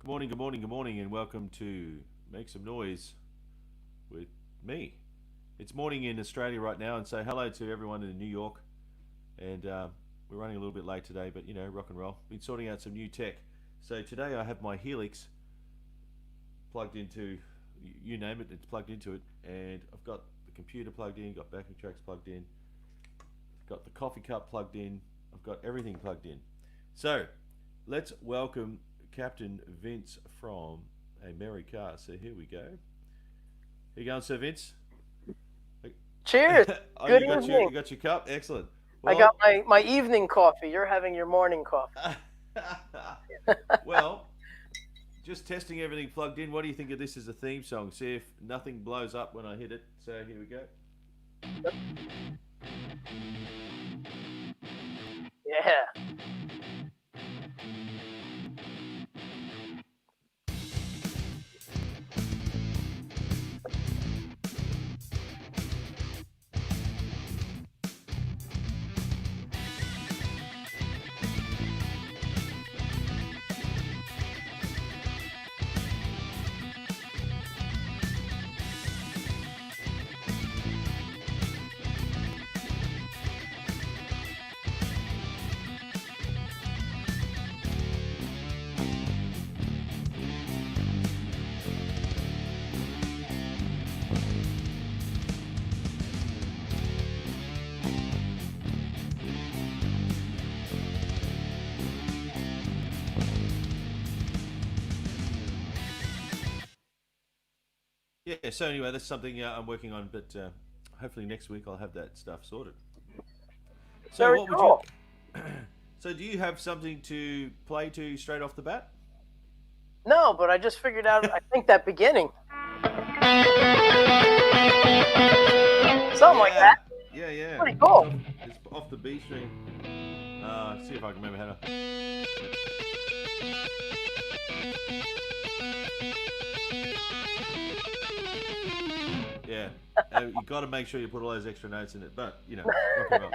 Good morning, and welcome to Make Some Noise with me. It's morning in Australia right now, and say hello to everyone in New York. And we're running a little bit late today, but rock and roll. Been sorting out some new tech. So today I have my Helix plugged into, you name it, it's plugged into it. And I've got the computer plugged in, got backing tracks plugged in, got the coffee cup plugged in, I've got everything plugged in. So let's welcome Captain Vince from America. So here we go. Here you going, Sir Vince? Cheers. Oh, Good you evening. got your cup? Excellent. I got my evening coffee. You're having your morning coffee. Well, just testing everything plugged in. What do you think of this as a theme song? See if nothing blows up when I hit it. So here we go. Yeah. Yeah. So anyway, that's something I'm working on, but hopefully next week I'll have that stuff sorted. So Very what would cool. you? So do you have something to play to straight off the bat? No, but I just figured out. I think that beginning, something like that. Yeah. Pretty cool. It's off the B string. See if I can remember how to. Yeah, you got to make sure you put all those extra notes in it. But rock and roll.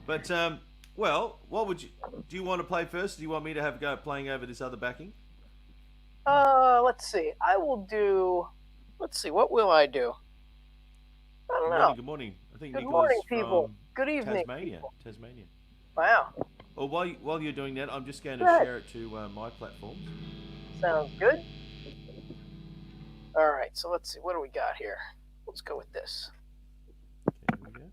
But well, what would you? Do you want to play first? Do you want me to have a go at playing over this other backing? Let's see. I will do. Let's see. What will I do? I don't Good know. morning. Good morning. I think Good Nicola's morning, people. from Good evening, Tasmania. people. Tasmania. Wow. Well, while you're doing that, I'm just going to Good. share it to my platforms. Sounds good. All right. So let's see. What do we got here? Let's go with this. Okay, here we go.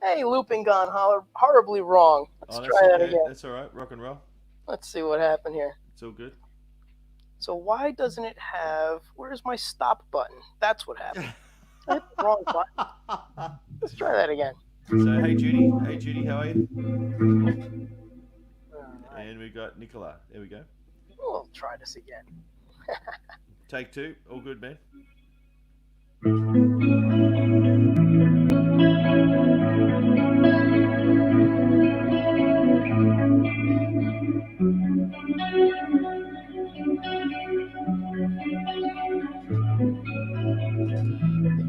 Hey, looping gone horribly wrong. Let's Oh, that's try that okay. again. That's all right. Rock and roll. Let's see what happened here. It's all good. So why doesn't it have? Where's my stop button? That's what happened. I hit the wrong button. Let's try that again. So hey Judy, how are you? All right. And we got Nicola. There we go. We'll try this again. Take two. All good, man.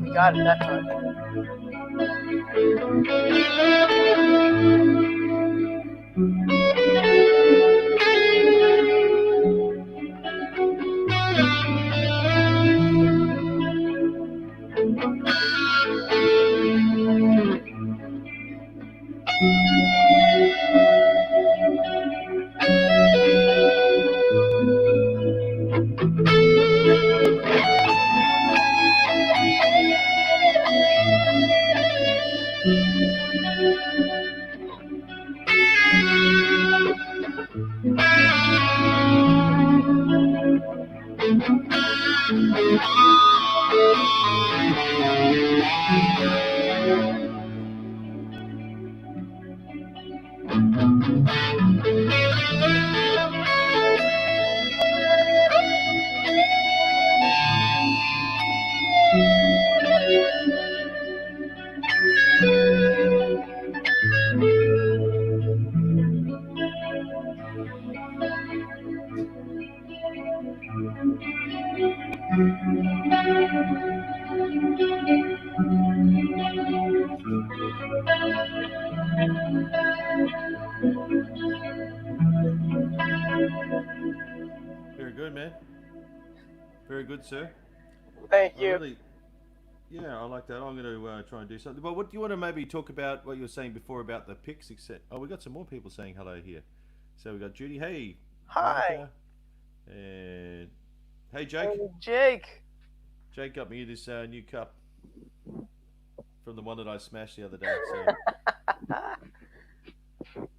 We got it that time. Very good, man. Very good, sir. Thank I you. really, yeah, I like that. I'm going to try and do something. But what do you want to maybe talk about? What you were saying before about the picks, etc. Oh, we got some more people saying hello here. So we got Judy. Hey, Hi. Monica, and hey, Jake. Hey, Jake. Jake got me this new cup from the one that I smashed the other day. So,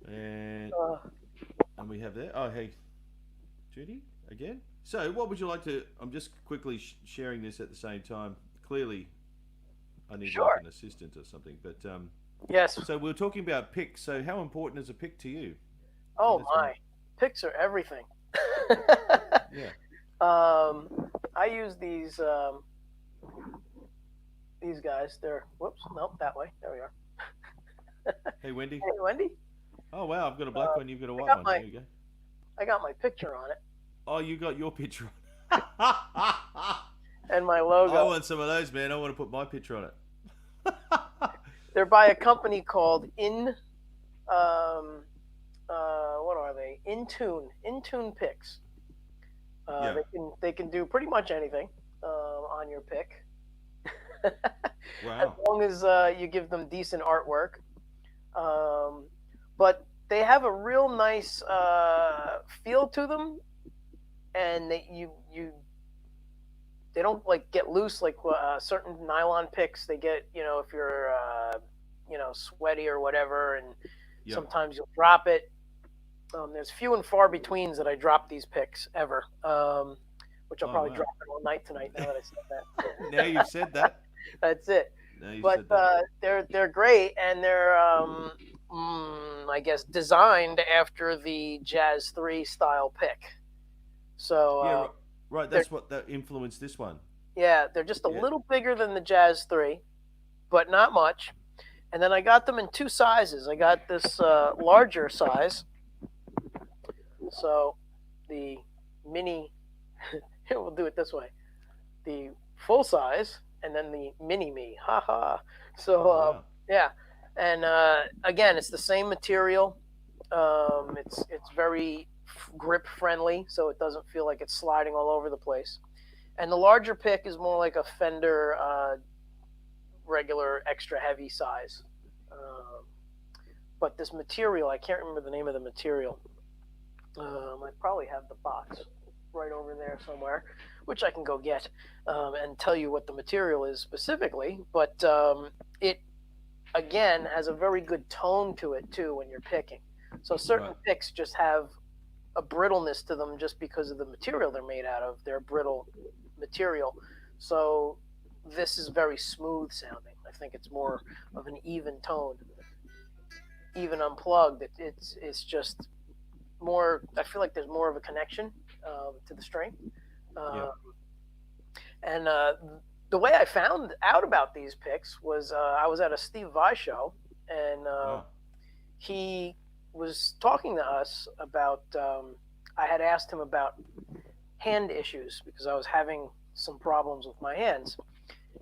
and Uh, and we have there. Oh, hey, Judy again. So, what would you like to? I'm just quickly sharing this at the same time. Clearly, I need like Sure. an assistant or something. But Yes. so we were talking about picks. So, how important is a pick to you? So Oh that's one. my. Picks are everything. Yeah. I use these guys. They're whoops. Nope. That way. There we are. Hey, Wendy. Hey, Wendy. Oh wow, I've got a black one. You've got a white got one. my- There you go. I got my picture on it Oh, you got your picture on. and my I logo. want some of those, man. I want to put my picture on it. They're by a company called what are they? Intune Picks. Yeah. They can do pretty much anything on your pick. As Wow. long as you give them decent artwork. But they have a real nice feel to them, and they don't like get loose like certain nylon picks. They get if you're sweaty or whatever, and Yep. sometimes you'll drop it. There's few and far betweens that I drop these picks ever, which I'll Oh, probably wow. drop it all night tonight. Now that I said that, Now you've said that. that's it. Now you've But said that. they're great, and they're I guess designed after the Jazz 3 style pick. So Yeah. Right. That's what that influenced this one. yeah, they're just a Yeah. little bigger than the Jazz 3, but not much. And then I got them in two sizes. I got this larger size. So the mini, here we'll do it this way: the full size, and then the mini me. Ha ha. So Oh, wow. yeah, and again, it's the same material. It's very grip friendly, so it doesn't feel like it's sliding all over the place. And the larger pick is more like a Fender regular extra heavy size. But this material, I can't remember the name of the material. I probably have the box right over there somewhere, which I can go get and tell you what the material is specifically. But it, again, has a very good tone to it, too, when you're picking. So certain Right. picks just have a brittleness to them just because of the material they're made out of. They're brittle material. So this is very smooth sounding. I think it's more of an even tone. Even unplugged, it's just more. I feel like there's more of a connection to the string. Yeah. And the way I found out about these picks was I was at a Steve Vai show, and Wow. he was talking to us about. I had asked him about hand issues because I was having some problems with my hands,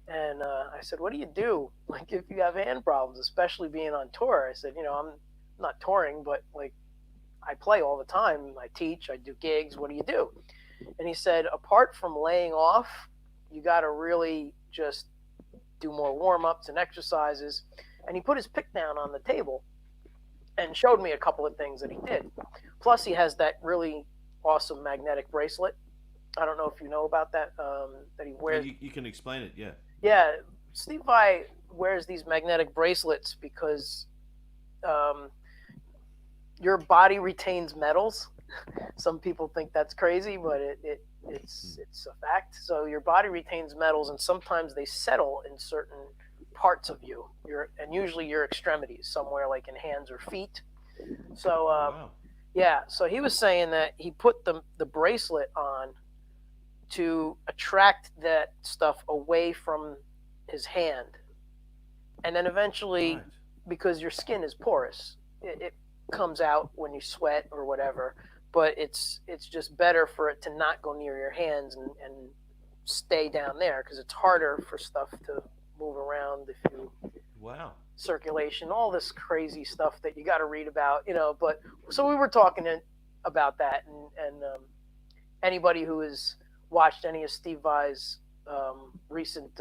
and I said, "What do you do? Like if you have hand problems, especially being on tour?" I said, I'm not touring, but like I play all the time. I teach, I do gigs. What do you do?" And he said, apart from laying off, you got to really just do more warm ups and exercises. And he put his pick down on the table and showed me a couple of things that he did. Plus, he has that really awesome magnetic bracelet. I don't know if you know about that, that he wears. You can explain it. Yeah. Yeah, Steve Vai wears these magnetic bracelets because your body retains metals. Some people think that's crazy, but it's a fact. So your body retains metals, and sometimes they settle in certain parts of you. And usually your extremities, somewhere like in hands or feet. So Wow. yeah, so he was saying that he put the bracelet on to attract that stuff away from his hand, and then eventually, Right. because your skin is porous, it comes out when you sweat or whatever. But it's just better for it to not go near your hands and stay down there because it's harder for stuff to move around if you Wow. circulation, all this crazy stuff that you got to read about, But so we were talking about that, and anybody who has watched any of Steve Vai's recent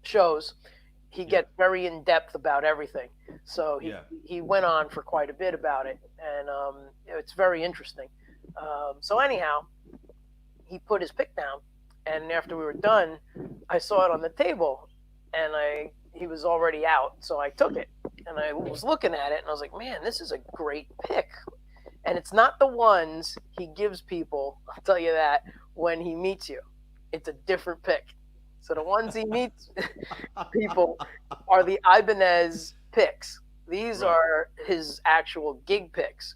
shows, he Yeah. gets very in depth about everything. So Yeah. he went on for quite a bit about it, and it's very interesting. So anyhow, he put his pick down, and after we were done, I saw it on the table, and he was already out, so I took it, and I was looking at it, and I was like, man, this is a great pick. And it's not the ones he gives people, I'll tell you that, when he meets you. It's a different pick. So the ones he meets people are the Ibanez picks. These Right. are his actual gig picks.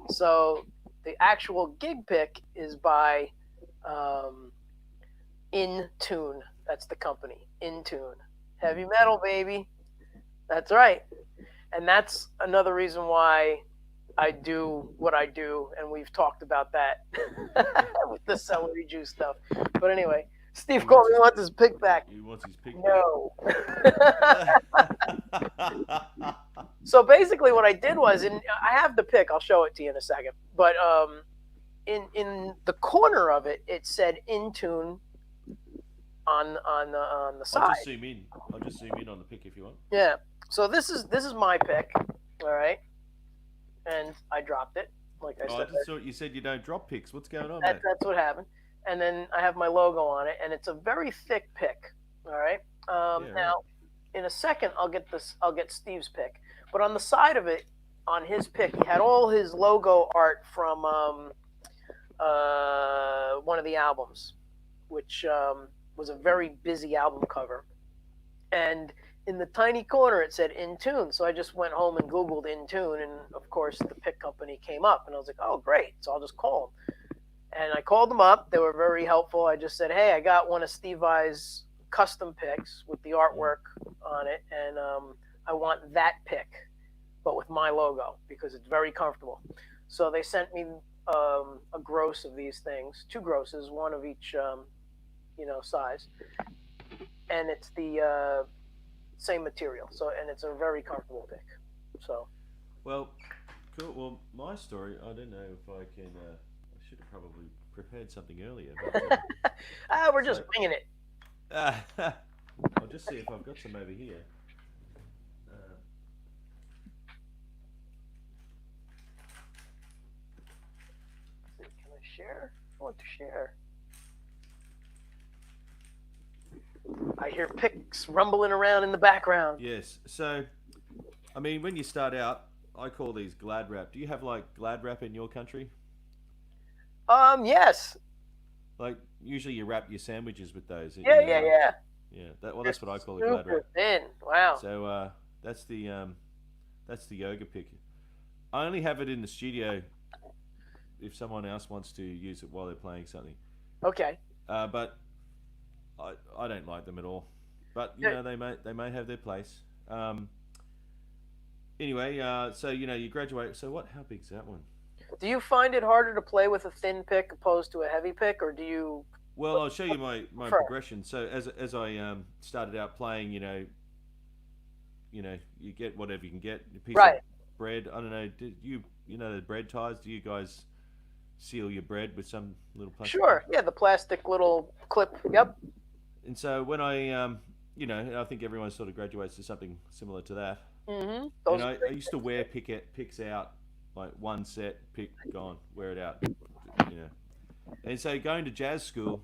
So the actual gig pick is by In Tune. That's the company, In Tune. Heavy metal, baby. That's right. And that's another reason why I do what I do, and we've talked about that with the celery juice stuff. But anyway, Steve He Courtney wants wants his pick back. He wants his pick No. back. So basically, what I did was, and I have the pick. I'll show it to you in a second. But in the corner of it, it said In Tune on the I'll side. just zoom in. I'll just zoom in on the pick if you want. Yeah. So this is my pick. All right. And I dropped it, like I Oh, I said. just thought you said you don't drop picks. What's going on, mate? That's what happened. And then I have my logo on it, and it's a very thick pick. All right. Yeah, right. Now, in a second, I'll get Steve's pick. But on the side of it, on his pick, he had all his logo art from one of the albums, which was a very busy album cover. And in the tiny corner, it said In Tune. So I just went home and Googled In Tune, and of course, the pick company came up, and I was like, oh, great. So I'll just call them. And I called them up. They were very helpful. I just said, hey, I got one of Steve Vai's custom picks with the artwork on it, and I want that pick, but with my logo because it's very comfortable. So they sent me a gross of these things, two grosses, one of each, size, and it's the same material. So, and it's a very comfortable pick. So, Well, cool. Well, my story, I don't know if I can. I should have probably prepared something earlier. But, we're just winging it. I'll just see if I've got some over here. Can I share? I want to share. I hear picks rumbling around in the background. Yes. So, I mean, when you start out, I call these glad wrap. Do you have like glad wrap in your country? Yes. Like usually you wrap your sandwiches with those. Yeah, yeah, yeah. Yeah. Well, that's what I call a glad Super wrap. thin. Wow. So that's the yoga pick. I only have it in the studio if someone else wants to use it while they're playing something. Okay. But I don't like them at all. But you know they may have their place. Anyway, so you graduate. So what? How big's that one? Do you find it harder to play with a thin pick opposed to a heavy pick, or do you? Well, I'll show you my progression. So as I started out playing, you get whatever you can get. A piece of bread. I don't know. Did you the bread ties? Do you guys seal your bread with some little plastic? Sure. Yeah, the plastic little clip. Yep. And so when I I think everyone sort of graduates to something similar to that. Mm-hmm. And I used to wear picks out, like one set, pick, gone, wear it out. And so going to jazz school,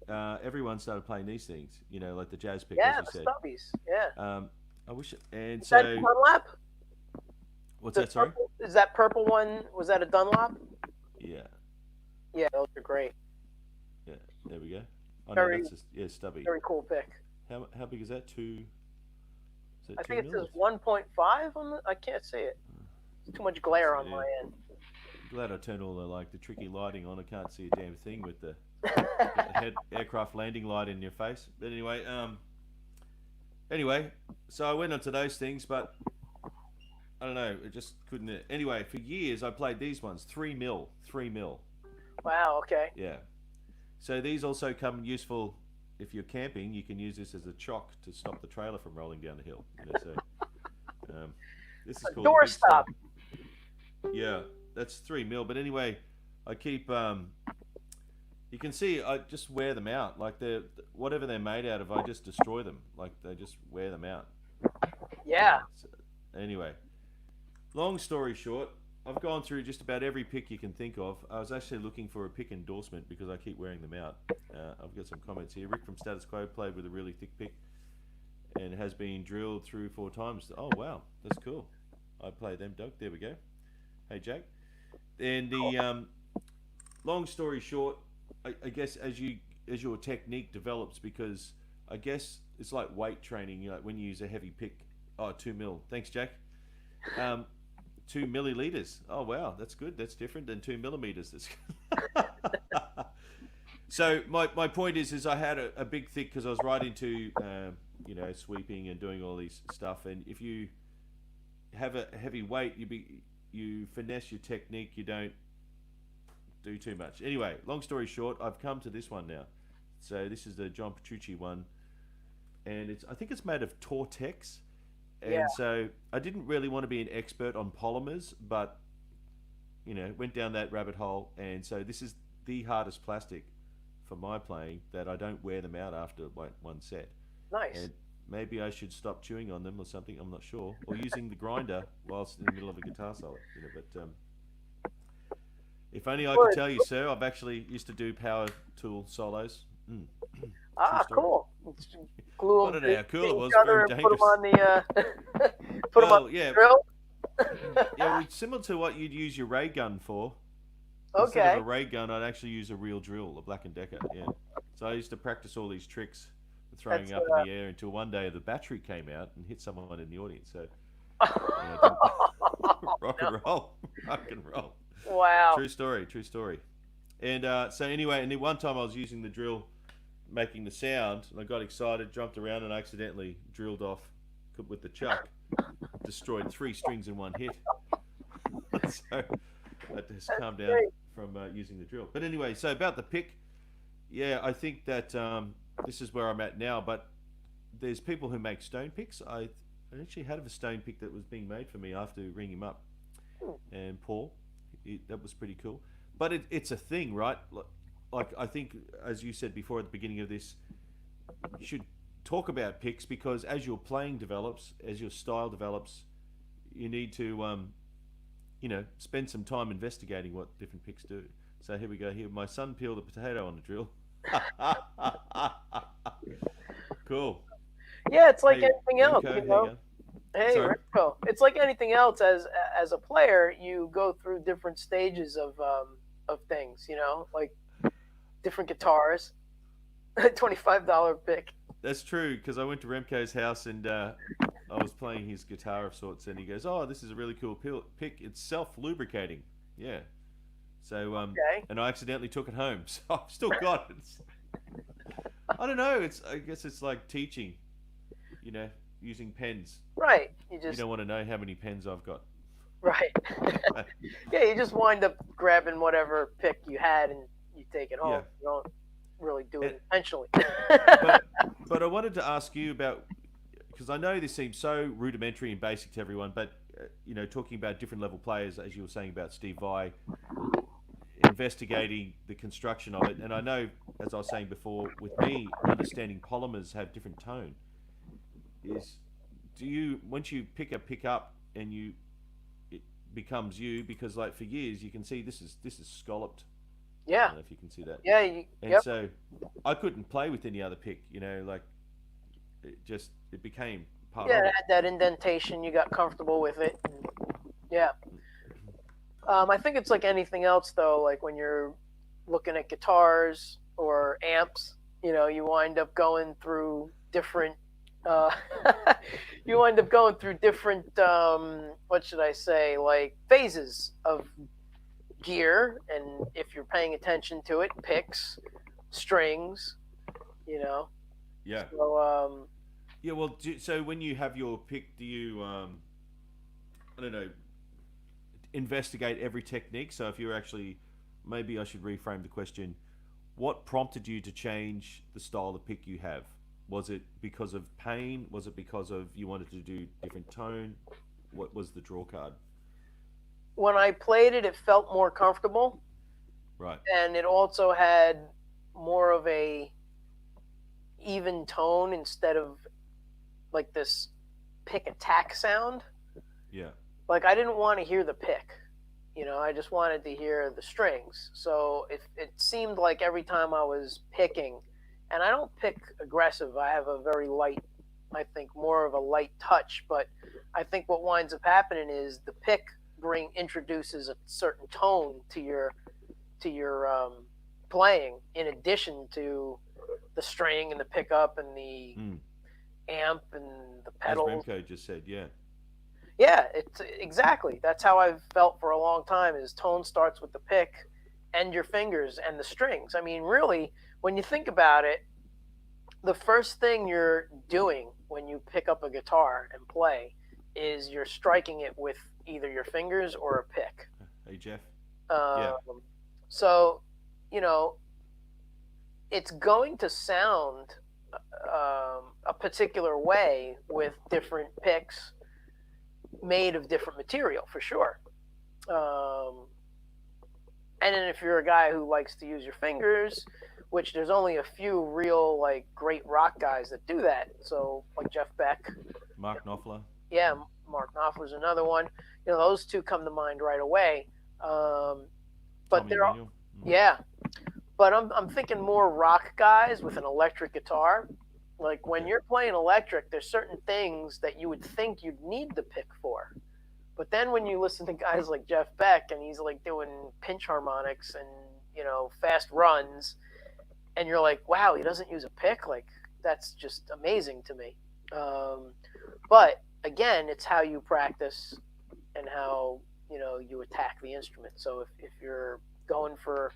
everyone started playing these things, like the jazz pick, Yeah, as you the said. stubbies. Yeah. I wish, and Is so that Dunlap? what's that? Sorry. Is that purple one? Was that a Dunlop? Yeah, Yeah, those are great. yeah. There we go. Oh no, Very that's just stubby. very cool pick. How big is that? Two? Is that I two think it mil? says 1.5 on the. I can't see it. It's too much glare on Yeah. my end. Glad I turned all the tricky lighting on. I can't see a damn thing with the aircraft landing light in your face. But anyway, so I went onto those things, but I don't know. It just couldn't. Anyway, for years I played these ones, 3 mil, 3 mil. Wow. Okay. Yeah. So these also come useful if you're camping. You can use this as a chock to stop the trailer from rolling down the hill. This is A called the big doorstop. Yeah, that's 3 mil. But anyway, I keep. You can see I just wear them out. Like they're whatever they're made out of, I just destroy them. Like they just wear them out. Yeah. So, anyway, long story short, I've gone through just about every pick you can think of. I was actually looking for a pick endorsement because I keep wearing them out. I've got some comments here. Rick from Status Quo played with a really thick pick and has been drilled through 4 times. Oh wow, that's cool. I play them, Doug. There we go. Hey Jack. And the long story short, I guess as your technique develops, because I guess it's like weight training. You know, when you use a heavy pick. Oh, 2 mil. Thanks, Jack. 2 milliliters. Oh wow, that's good. That's different than 2 millimeters. So my point is I had a big thick because I was right into sweeping and doing all these stuff. And if you have a heavy weight, you finesse your technique. You don't do too much. Anyway, long story short, I've come to this one now. So this is the John Petrucci one, and I think it's made of Tortex. And Yeah. so I didn't really want to be an expert on polymers, but went down that rabbit hole. And so this is the hardest plastic for my playing that I don't wear them out after one set. Nice. And maybe I should stop chewing on them or something. I'm not sure. Or using the grinder whilst in the middle of a guitar solo. But if only I could tell you, sir, I've actually used to do power tool solos. Ah, cool. Glue I them don't know how cool it to was. each other Very and put them on dangerous. the put them Well, on yeah. the drill. Yeah, well, similar to what you'd use your ray gun for. Instead Okay. of a ray gun, I'd actually use a real drill, a Black & Decker. Yeah. So I used to practice all these tricks, throwing That's up in the air until one day the battery came out and hit someone in the audience. So rock and roll, rock and roll. Wow. True story, true story. And so anyway, and then one time I was using the drill, making the sound, and I got excited, jumped around, and accidentally drilled off with the chuck, destroyed 3 strings in one hit. So I just calmed down from using the drill. But anyway, so about the pick, yeah, I think that this is where I'm at now. But there's people who make stone picks. I actually had a stone pick that was being made for me after ringing him up, and Paul, that was pretty cool. But it's a thing, right? Like I think, as you said before at the beginning of this, you should talk about picks because as your playing develops, as your style develops, you need to spend some time investigating what different picks do. So here we go. Here, my son peeled a potato on the drill. Cool. Yeah, it's like Hey, anything else, Remco, you how know. you Hey, Sorry. Rico. It's like anything else. As a player, you go through different stages of things. Like different guitars. $25 pick. That's true because I went to Remco's house and I was playing his guitar of sorts, and he goes, "Oh, this is a really cool pick. It's self-lubricating." Yeah. So Okay. and I accidentally took it home, so I've still got it. I don't know. I guess it's like teaching, using pens. Right. You You just don't want to know how many pens I've got. right. Yeah, you just wind up grabbing whatever pick you had and you take it home. Yeah. You don't really do it intentionally. But I wanted to ask you about, because I know this seems so rudimentary and basic to everyone, but talking about different level players, as you were saying about Steve Vai, investigating the construction of it, and I know, as I was saying before, with me, understanding polymers have different tone. Once you pick up and it becomes you, because like for years you can see this is scalloped. I Yeah. don't know if you can see that. Yeah. And Yep. so I couldn't play with any other pick, like it became part Yeah, of it it. had that indentation. You got comfortable with it. Yeah. I think it's like anything else, though. Like when you're looking at guitars or amps, you wind up going through different. Uh, you wind up going through different. What should I say? Like phases of gear, and if you're paying attention to it, picks, strings. You know. Yeah. So Yeah. Well, so when you have your pick, do you I don't know, investigate every technique? So if you're actually, maybe I should reframe the question. What prompted you to change the style of pick you have? Was it because of pain? Was it because of you wanted to do different tone? What was the draw card? when I played it, it felt more comfortable, Right. and it also had more of a even tone instead of like this pick attack sound. Yeah. Like I didn't want to hear the pick, I just wanted to hear the strings. So it seemed like every time I was picking, and I don't pick aggressive, I have a very light, I think more of a light touch, but I think what winds up happening is the pick introduces a certain tone to your playing, in addition to the string and the pickup and the amp and the As pedals. Remco just said, yeah. Yeah, it's exactly. That's how I've felt for a long time. Is tone starts with the pick and your fingers and the strings. I mean, really, when you think about it, the first thing you're doing when you pick up a guitar and play is you're striking it with either your fingers or a pick. Hey, Jeff. Yeah. So, it's going to sound a particular way with different picks made of different material, for sure. And then if you're a guy who likes to use your fingers, which there's only a few real like great rock guys that do that. So like Jeff Beck, Mark Knopfler. Yeah, Mark Knopfler's another one. Those two come to mind right away. But they're all, yeah. But I'm thinking more rock guys with an electric guitar. Like when you're playing electric, there's certain things that you would think you'd need the pick for. But then when you listen to guys like Jeff Beck and he's like doing pinch harmonics and, fast runs, and you're like, wow, he doesn't use a pick? Like, that's just amazing to me. But again, it's how you practice and how, you attack the instrument. So if you're going for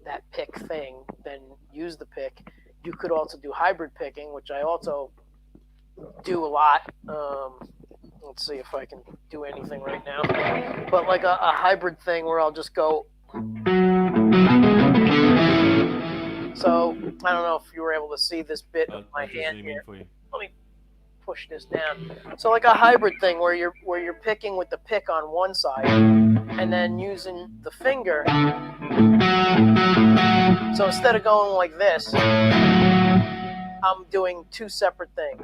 that pick thing, then use the pick. You could also do hybrid picking, which I also do a lot. Let's see if I can do anything right now. But like a hybrid thing where I'll just go. So I don't know if you were able to see this bit of my hand here. Let me push this down. So like a hybrid thing where you're picking with the pick on one side and then using the finger. So instead of going like this, I'm doing two separate things.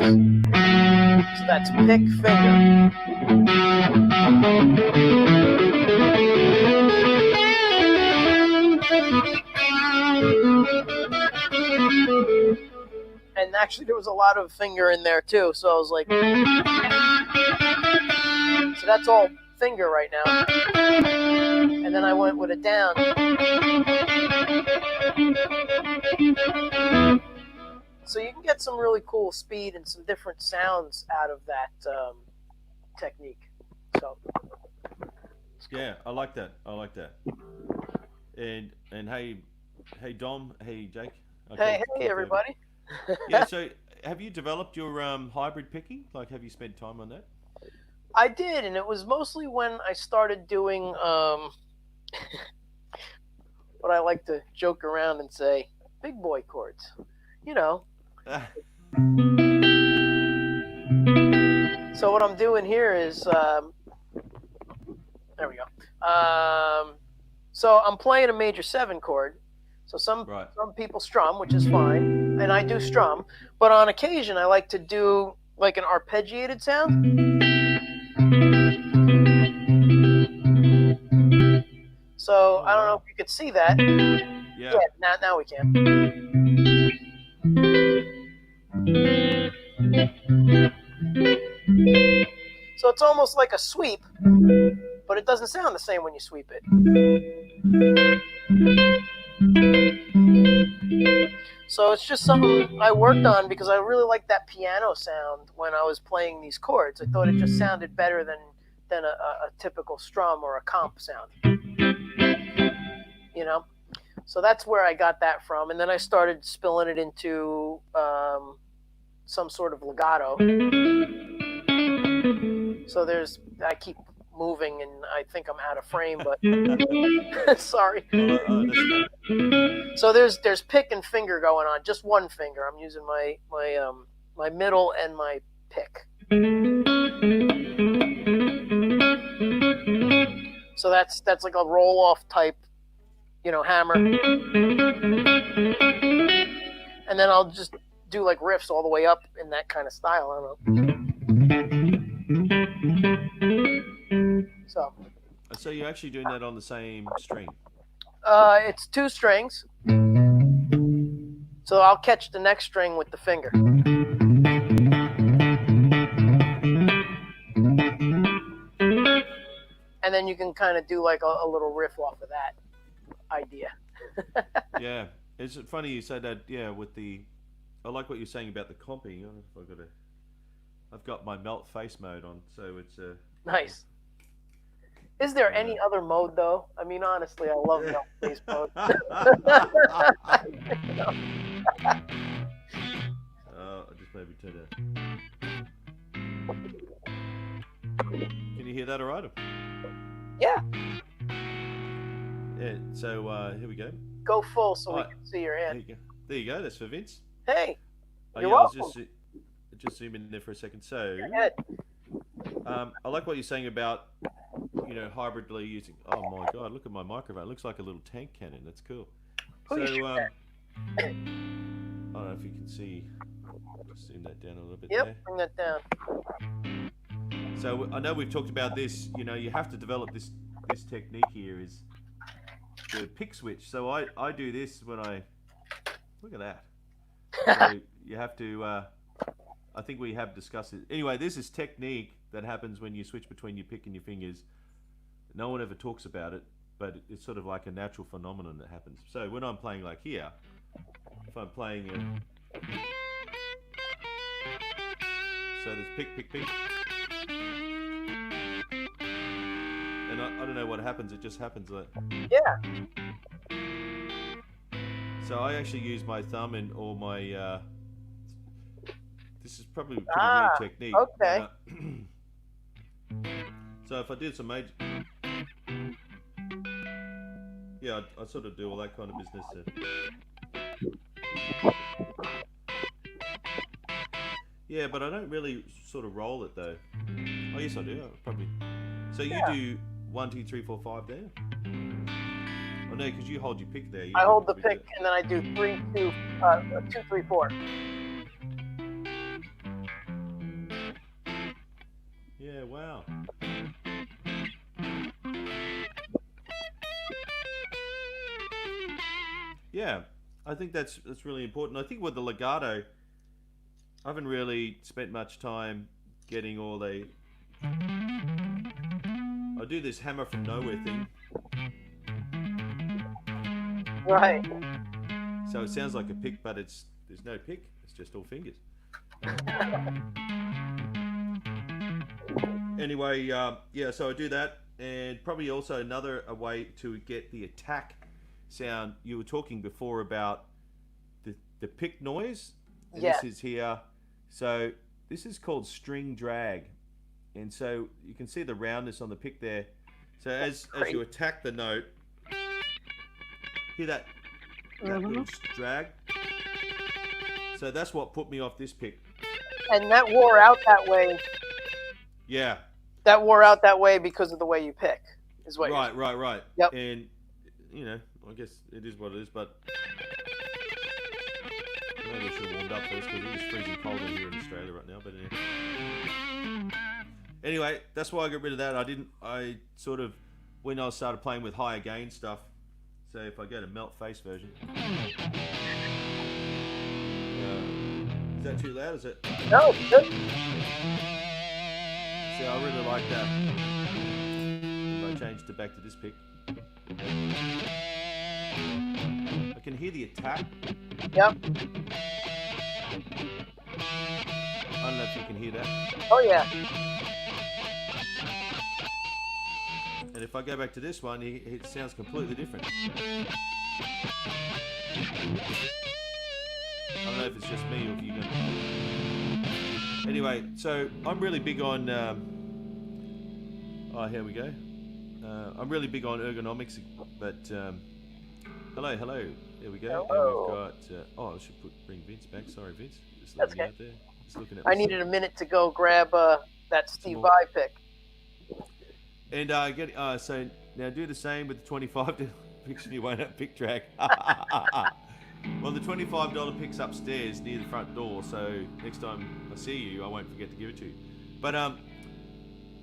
So that's pick, finger. And actually there was a lot of finger in there too, so I was like, so that's all finger right now. And then I went with it down. So you can get some really cool speed and some different sounds out of that technique. So yeah, I like that. And hey Dom, hey Jake. Okay, hey everybody. Yeah, so have you developed your hybrid picking? Like, have you spent time on that? I did, and it was mostly when I started doing what I like to joke around and say, big boy chords. So what I'm doing here is, there we go. So I'm playing a major 7 chord. So some people strum, which is fine, and I do strum. But on occasion, I like to do like an arpeggiated sound. So I don't know if you could see that. Yeah. Now we can. So it's almost like a sweep, but but it doesn't sound the same when you sweep it. So it's just something I worked on because I really liked that piano sound when I was playing these chords. I thought it just sounded better than a typical strum or a comp sound. You know? So that's where I got that from. And then I started spilling it into some sort of legato. So I keep moving and I think I'm out of frame, but sorry. So there's pick and finger going on, just one finger. I'm using my middle and my pick. So that's like a roll off type, hammer. And then I'll just do like riffs all the way up in that kind of style. I don't know. So you're actually doing that on the same string? It's 2 strings. So I'll catch the next string with the finger. And then you can kind of do like a little riff off of that idea. Yeah. It's funny you say that, yeah, I like what you're saying about the comping. I've got my melt face mode on, so it's nice. Is there any other mode though? I mean, honestly, I love melt face mode. I just maybe turn it. Can you hear that all right? Yeah. Yeah. So here we go. Go full so we can see your hand. There you go. That's for Vince. Hey. You're welcome. I was just zoom in there for a second. So, go ahead. I like what you're saying about hybridly using. Oh my God! Look at my microphone. It looks like a little tank cannon. That's cool. I don't know if you can see. Just zoom that down a little bit. Yep. There. Bring that down. So I know we've talked about this. You have to develop this technique here is the pick switch. So I do this when I look at that. So you have to. I think we have discussed it. Anyway, this is technique that happens when you switch between your pick and your fingers. No one ever talks about it, but it's sort of like a natural phenomenon that happens. So when I'm playing like here, if I'm playing so there's pick, pick, pick. And I don't know what happens, it just happens like... Yeah. So I actually use my thumb or my... this is probably a pretty weird technique. Okay. So if I did some major... Yeah, I sort of do all that kind of business. Yeah, but I don't really sort of roll it though. Oh yes, I do. Probably. So you do 1, 2, 3, 4, 5 there. Oh no, because you hold your pick there. I hold the pick and then I do 3, 2, 2, 3, 4. Yeah. Wow. Yeah, I think that's really important. I think with the legato, I haven't really spent much time getting all the... I do this hammer from nowhere thing. Right. So it sounds like a pick, but there's no pick. It's just all fingers. Anyway, yeah, so I do that. And probably also a way to get the attack sound. You were talking before about the pick noise. And yes. This is here. So this is called string drag. And so you can see the roundness on the pick there. So as you attack the note, hear that little drag? So that's what put me off this pick. And that wore out that way. Yeah. That wore out that way because of the way you pick, is what Right. Yep. And, I guess it is what it is, but maybe I should have warmed up first because it is freezing cold in here in Australia right now. But anyway, that's why I got rid of that. I sort of, when I started playing with higher gain stuff, so if I go to melt face version, is that too loud? Is it? No, it's good. See, I really like that. If I change back to this pick. I can hear the attack. Yep. I don't know if you can hear that. Oh yeah. And if I go back to this one, it sounds completely different. I don't know if it's just me or if you're going to... Anyway, so I'm really big on... Oh, here we go. I'm really big on ergonomics, but... Hello. There we go. Hello. And we've got... I should bring Vince back. Sorry, Vince. Just That's leaving you okay. out there. Just looking at I needed a minute to go grab that Steve Vai pick. And so now do the same with the $25 picks and you won't have pick track. Well, the $25 pick's upstairs near the front door, so next time I see you, I won't forget to give it to you. But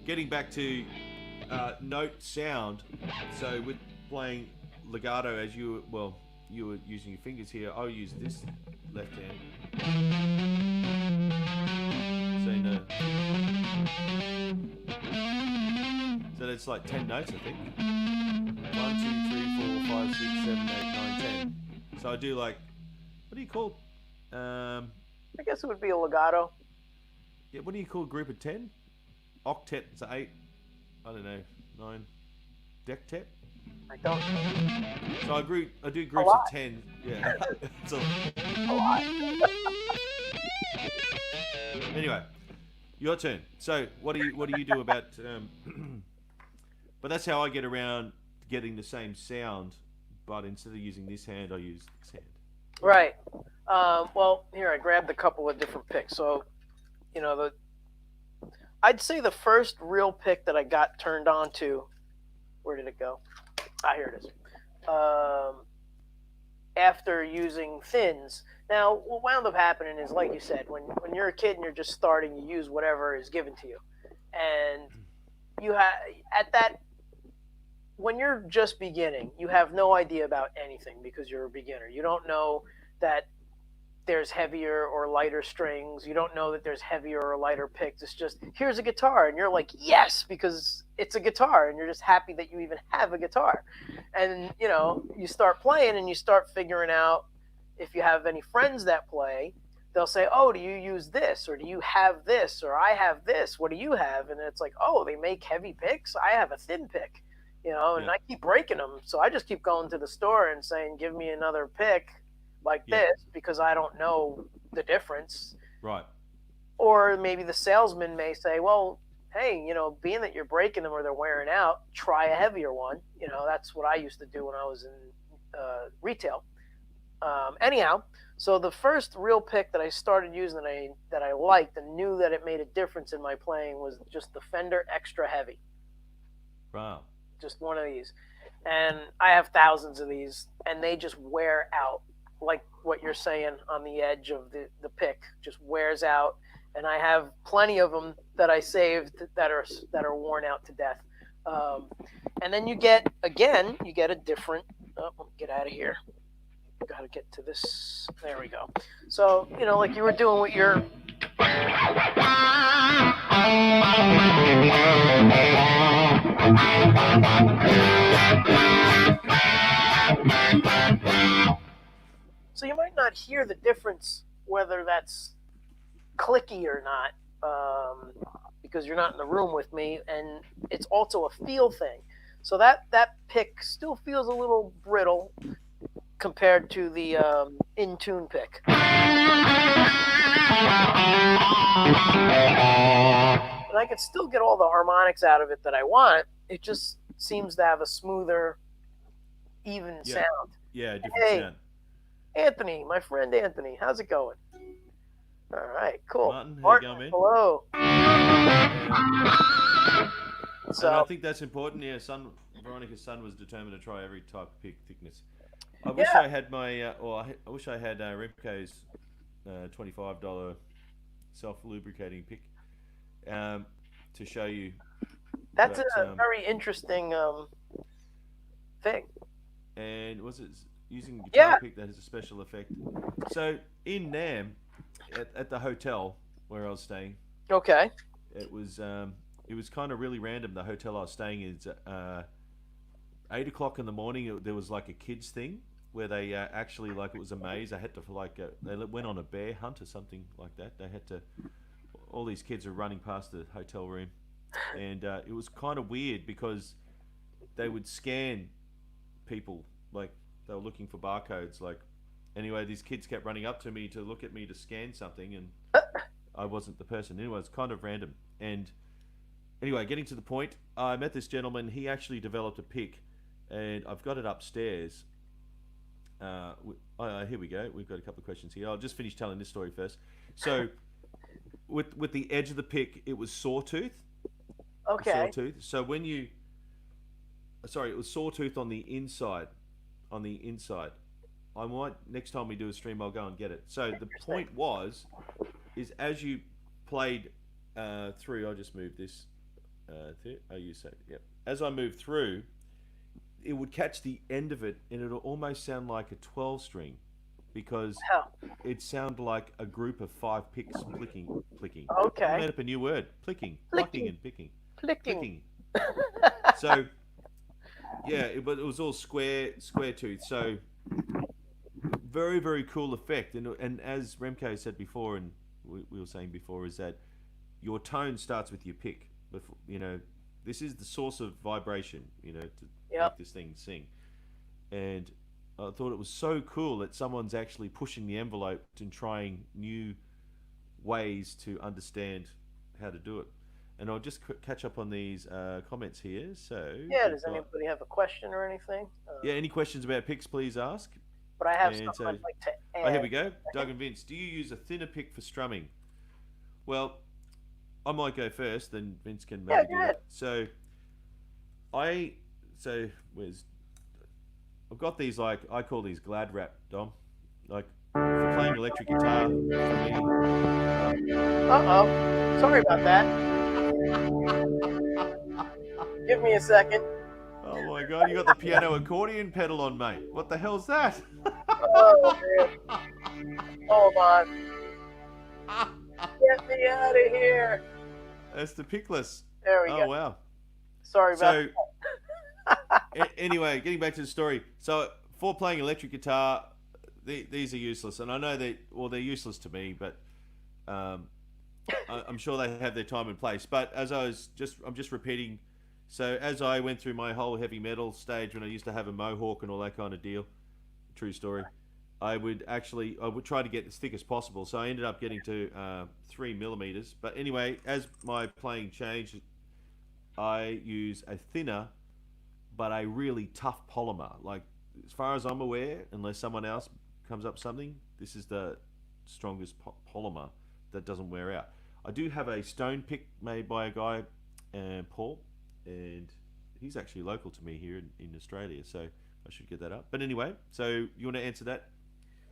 getting back to note sound, so with playing legato as you were using your fingers here, I'll use this left hand. So no. So that's like 10 notes, I think. 1, 2, 3, 4, 5, 6, 7, 8, 9, 10. So I do like, what do you call? I guess it would be a legato. Yeah, what do you call a group of 10? Octet, it's 8. I don't know, 9. Dectet? I don't know. So I do groups of 10. Yeah, it's a lot. Anyway, your turn. So what do you do about? But that's how I get around getting the same sound, but instead of using this hand, I use this hand. Right. Well, here I grabbed a couple of different picks. So, I'd say the first real pick that I got turned on to, where did it go? Here it is. After using thins. Now, what wound up happening is, like you said, when you're a kid and you're just starting, you use whatever is given to you. And you have, when you're just beginning, you have no idea about anything because you're a beginner. You don't know that there's heavier or lighter strings. You don't know that there's heavier or lighter picks. It's just, here's a guitar. And you're like, yes, because it's a guitar. And you're just happy that you even have a guitar. And, you start playing and you start figuring out, if you have any friends that play, they'll say, oh, do you use this? Or do you have this? Or I have this. What do you have? And it's like, oh, they make heavy picks? I have a thin pick, and I keep breaking them. So I just keep going to the store and saying, give me another pick like this, because I don't know the difference. Right. Or maybe the salesman may say, well, hey, being that you're breaking them or they're wearing out, try a heavier one. That's what I used to do when I was in retail. Anyhow, so the first real pick that I started using that I liked and knew that it made a difference in my playing was just the Fender Extra Heavy. Wow. Just one of these. And I have thousands of these, and they just wear out. Like what you're saying on the edge of the pick, just wears out. And I have plenty of them that I saved that are worn out to death. And then you get a different, let me get out of here. Got to get to this. There we go. So, like you were doing with your... So you might not hear the difference, whether that's clicky or not, because you're not in the room with me, and it's also a feel thing. So that pick still feels a little brittle compared to the in-tune pick. And I can still get all the harmonics out of it that I want. It just seems to have a smoother, even sound. Yeah, different sound. Anthony, my friend Anthony, how's it going? All right, cool. Martin, how you going, man? Hello. So and I think that's important. Yeah, Veronica's son was determined to try every type of pick thickness. I wish I had my, I wish I had Remco's $25 self-lubricating pick to show you. That's a very interesting thing. And was it using a guitar pick that has a special effect? So in Nam, at the hotel where I was staying, okay, it was it was kind of really random. The hotel I was staying in, 8 o'clock in the morning. There was like a kids thing where they actually, like, it was a maze. I had to they went on a bear hunt or something like that. They had to. All these kids are running past the hotel room, and it was kind of weird because they would scan people, like they were looking for barcodes. Like, anyway, these kids kept running up to me to look at me to scan something, and I wasn't the person. Anyway, it's kind of random. And anyway, getting to the point, I met this gentleman. He actually developed a pick, and I've got it upstairs. Here we go. We've got a couple of questions here. I'll just finish telling this story first. So, with the edge of the pick, it was sawtooth. Okay. Sawtooth. So when you, sorry, it was sawtooth on the inside. On the inside. I might, next time we do a stream, I'll go and get it. So the point is as you played through, I'll just move this. Oh, you say, yep. As I moved through, it would catch the end of it, and it'll almost sound like a 12-string, because it sounded like a group of 5 picks clicking. Okay. I made up a new word: plucking and picking. Clicking. So, yeah, but it was all square tooth. So, very, very cool effect. And as Remco said before, and we were saying before, is that your tone starts with your pick. This is the source of vibration, to make this thing sing. And I thought it was so cool that someone's actually pushing the envelope and trying new ways to understand how to do it. And I'll just catch up on these comments here. So does anybody have a question or anything? Any questions about picks, please ask. But I have something I'd like to add. Here we go. Doug and Vince, do you use a thinner pick for strumming? Well, I might go first, then Vince can maybe do it. So I've got these, like, I call these glad wrap, Dom. Like, for playing electric guitar. Uh-oh. Sorry about that. Give me a second. Oh my god, you got the piano accordion pedal on, mate. What the hell's that? Oh, man. Hold on. Get me out of here. That's the pickless. There we go. Oh, wow. Sorry about that. Anyway, getting back to the story. So, for playing electric guitar, these are useless. And I know they're useless to me, but I'm sure they have their time and place. But I'm just repeating. So, as I went through my whole heavy metal stage when I used to have a mohawk and all that kind of deal, true story, I would try to get as thick as possible. So I ended up getting to 3 millimeters. But anyway, as my playing changed, I use a thinner, but a really tough polymer. Like, as far as I'm aware, unless someone else comes up with something, this is the strongest polymer that doesn't wear out. I do have a stone pick made by a guy, Paul, and he's actually local to me here in Australia, so I should get that up. But anyway, so you want to answer that?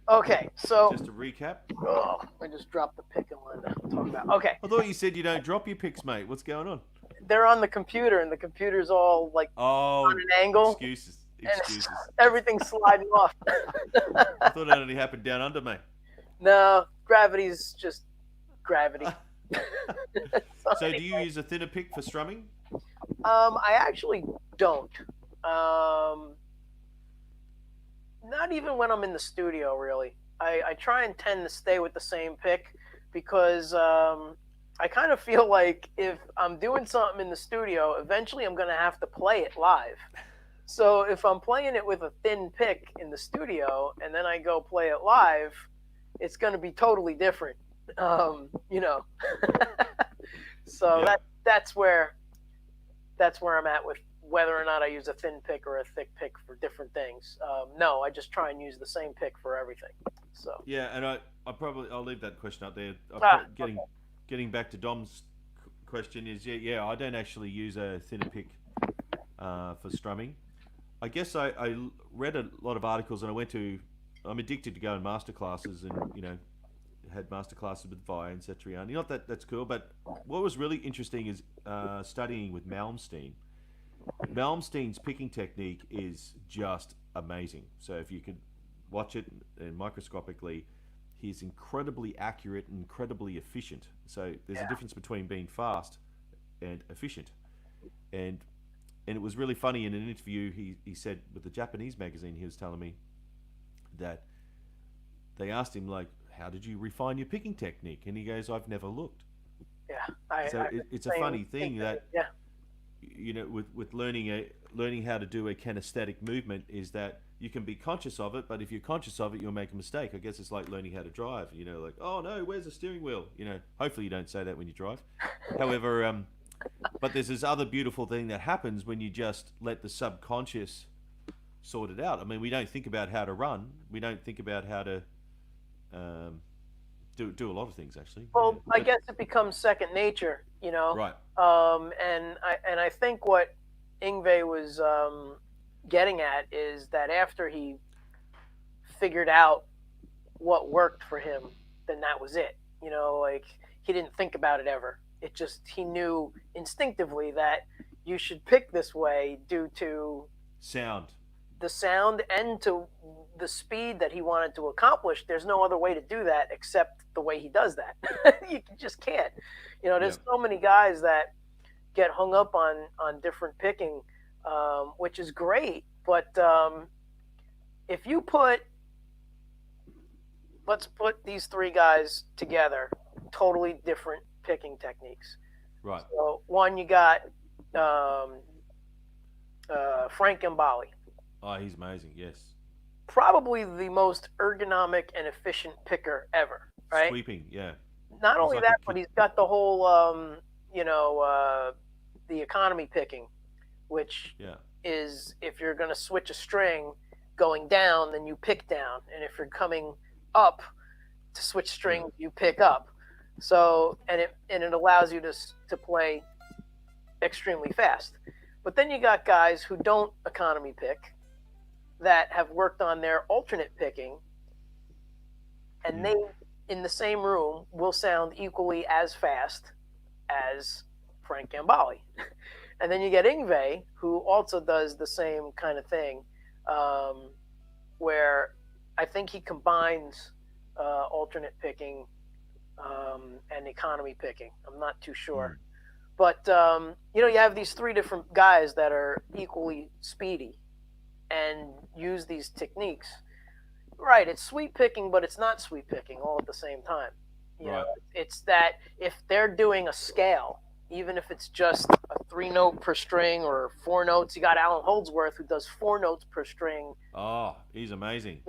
Okay, so just to recap. Oh, I just dropped the pick and wanted to talk about. Okay. I thought you said you don't drop your picks, mate. What's going on? They're on the computer, and the computer's all like on an angle. Excuses. Everything's sliding off. I thought that only happened down under, mate. No, gravity's just gravity. So do you use a thinner pick for strumming? I actually don't. Not even when I'm in the studio, really. I try and tend to stay with the same pick because I kind of feel like if I'm doing something in the studio, eventually I'm going to have to play it live. So if I'm playing it with a thin pick in the studio and then I go play it live, it's going to be totally different. So that's where I'm at with whether or not I use a thin pick or a thick pick for different things. No, I just try and use the same pick for everything. So yeah, and I'll leave that question up there. Getting back to Dom's question is I don't actually use a thinner pick for strumming. I guess I read a lot of articles and I'm addicted to going master classes and had master classes with Vi and Satriani. Not that that's cool, but what was really interesting is studying with Malmsteen. Malmsteen's picking technique is just amazing. So if you could watch it microscopically, he's incredibly accurate and incredibly efficient. So there's a difference between being fast and efficient. And it was really funny in an interview. He said with the Japanese magazine, he was telling me that they asked him, like, how did you refine your picking technique? And he goes, I've never looked. Yeah, It's a funny thing that, yeah, with learning how to do a kinesthetic movement, is that you can be conscious of it, but if you're conscious of it, you'll make a mistake. I guess it's like learning how to drive. Like, oh no, where's the steering wheel? Hopefully you don't say that when you drive. However, but there's this other beautiful thing that happens when you just let the subconscious sort it out. I mean, we don't think about how to run. We don't think about how to do a lot of things, actually. Well, I guess it becomes second nature, Right. And I think what Yngwie was getting at is that after he figured out what worked for him, then that was it. Like, he didn't think about it ever. It just, he knew instinctively that you should pick this way due to the sound and to the speed that he wanted to accomplish. There's no other way to do that except the way he does that. You just can't. There's so many guys that get hung up on different picking, which is great. But if you let's put these three guys together, totally different picking techniques. Right. So one, you got Frank Gambale. Oh, he's amazing. Yes. Probably the most ergonomic and efficient picker ever. Right. Sweeping. Yeah. Not only that, but he's got the whole, the economy picking, which is, if you're going to switch a string going down, then you pick down, and if you're coming up to switch strings, you pick up. So, and it allows you to play extremely fast. But then you got guys who don't economy pick, that have worked on their alternate picking, and they, in the same room, will sound equally as fast as Frank Gambale. And then you get Yngwie, who also does the same kind of thing, where I think he combines alternate picking and economy picking. I'm not too sure. But, you have these three different guys that are equally speedy and use these techniques. Right, it's sweep picking, but it's not sweep picking all at the same time. You know, it's that if they're doing a scale, even if it's just a 3-note per string or 4 notes, you got Alan Holdsworth who does 4 notes per string. Oh, he's amazing.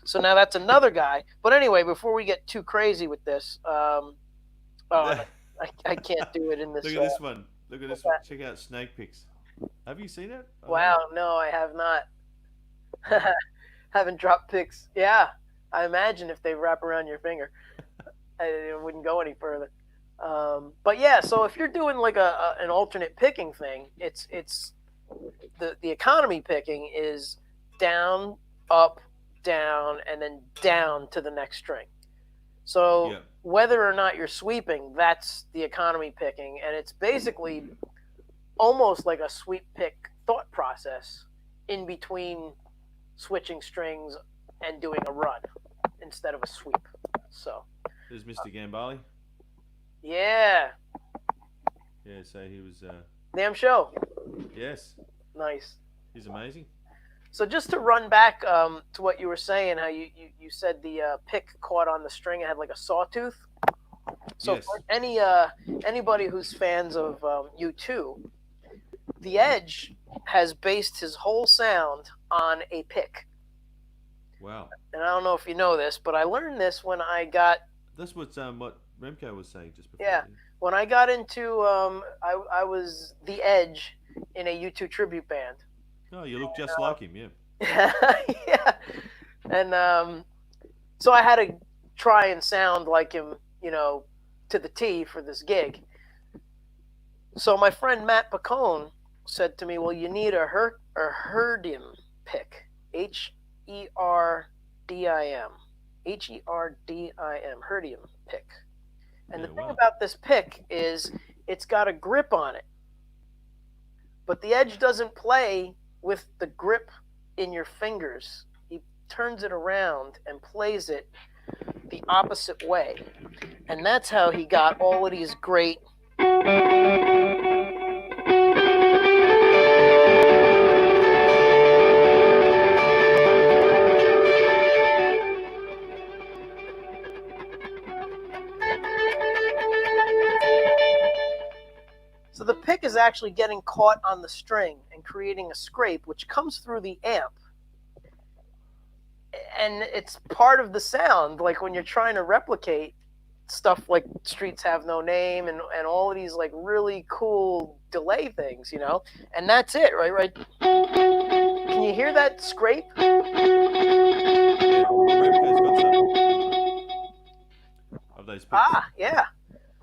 So now that's another guy. But anyway, before we get too crazy with this, I can't do it in this. Look at this one. Look at this one. Check out Snake Picks. Have you seen it? Wow, no, I have not. Haven't dropped picks. Yeah, I imagine if they wrap around your finger, it wouldn't go any further. But yeah, so if you're doing like an alternate picking thing, it's the economy picking is down, up, down, and then down to the next string. So whether or not you're sweeping, that's the economy picking, and it's basically almost like a sweep pick thought process in between switching strings and doing a run instead of a sweep. So there's Mr. Gambale. Yeah, so he was damn show. Yes, nice. He's amazing. So just to run back to what you were saying, how you said the pick caught on the string, it had like a sawtooth. So for anybody who's fans of U2, the Edge has based his whole sound on a pick. Wow. And I don't know if you know this, but I learned this when I got... That's what Remco was saying just before. Yeah. When I got into... I was the Edge in a U2 tribute band. Oh, you look just like him, yeah. And so I had to try and sound like him, to the T for this gig. So my friend Matt Pacone said to me, well, you need a Herdim pick. Herdim. Herdim pick. And the thing about this pick is it's got a grip on it. But the Edge doesn't play with the grip in your fingers. He turns it around and plays it the opposite way. And that's how he got all of these great pick is actually getting caught on the string and creating a scrape, which comes through the amp. And it's part of the sound, like when you're trying to replicate stuff like Streets Have No Name and all of these like really cool delay things, and that's it, right? Can you hear that scrape? Of those picks. Ah, yeah.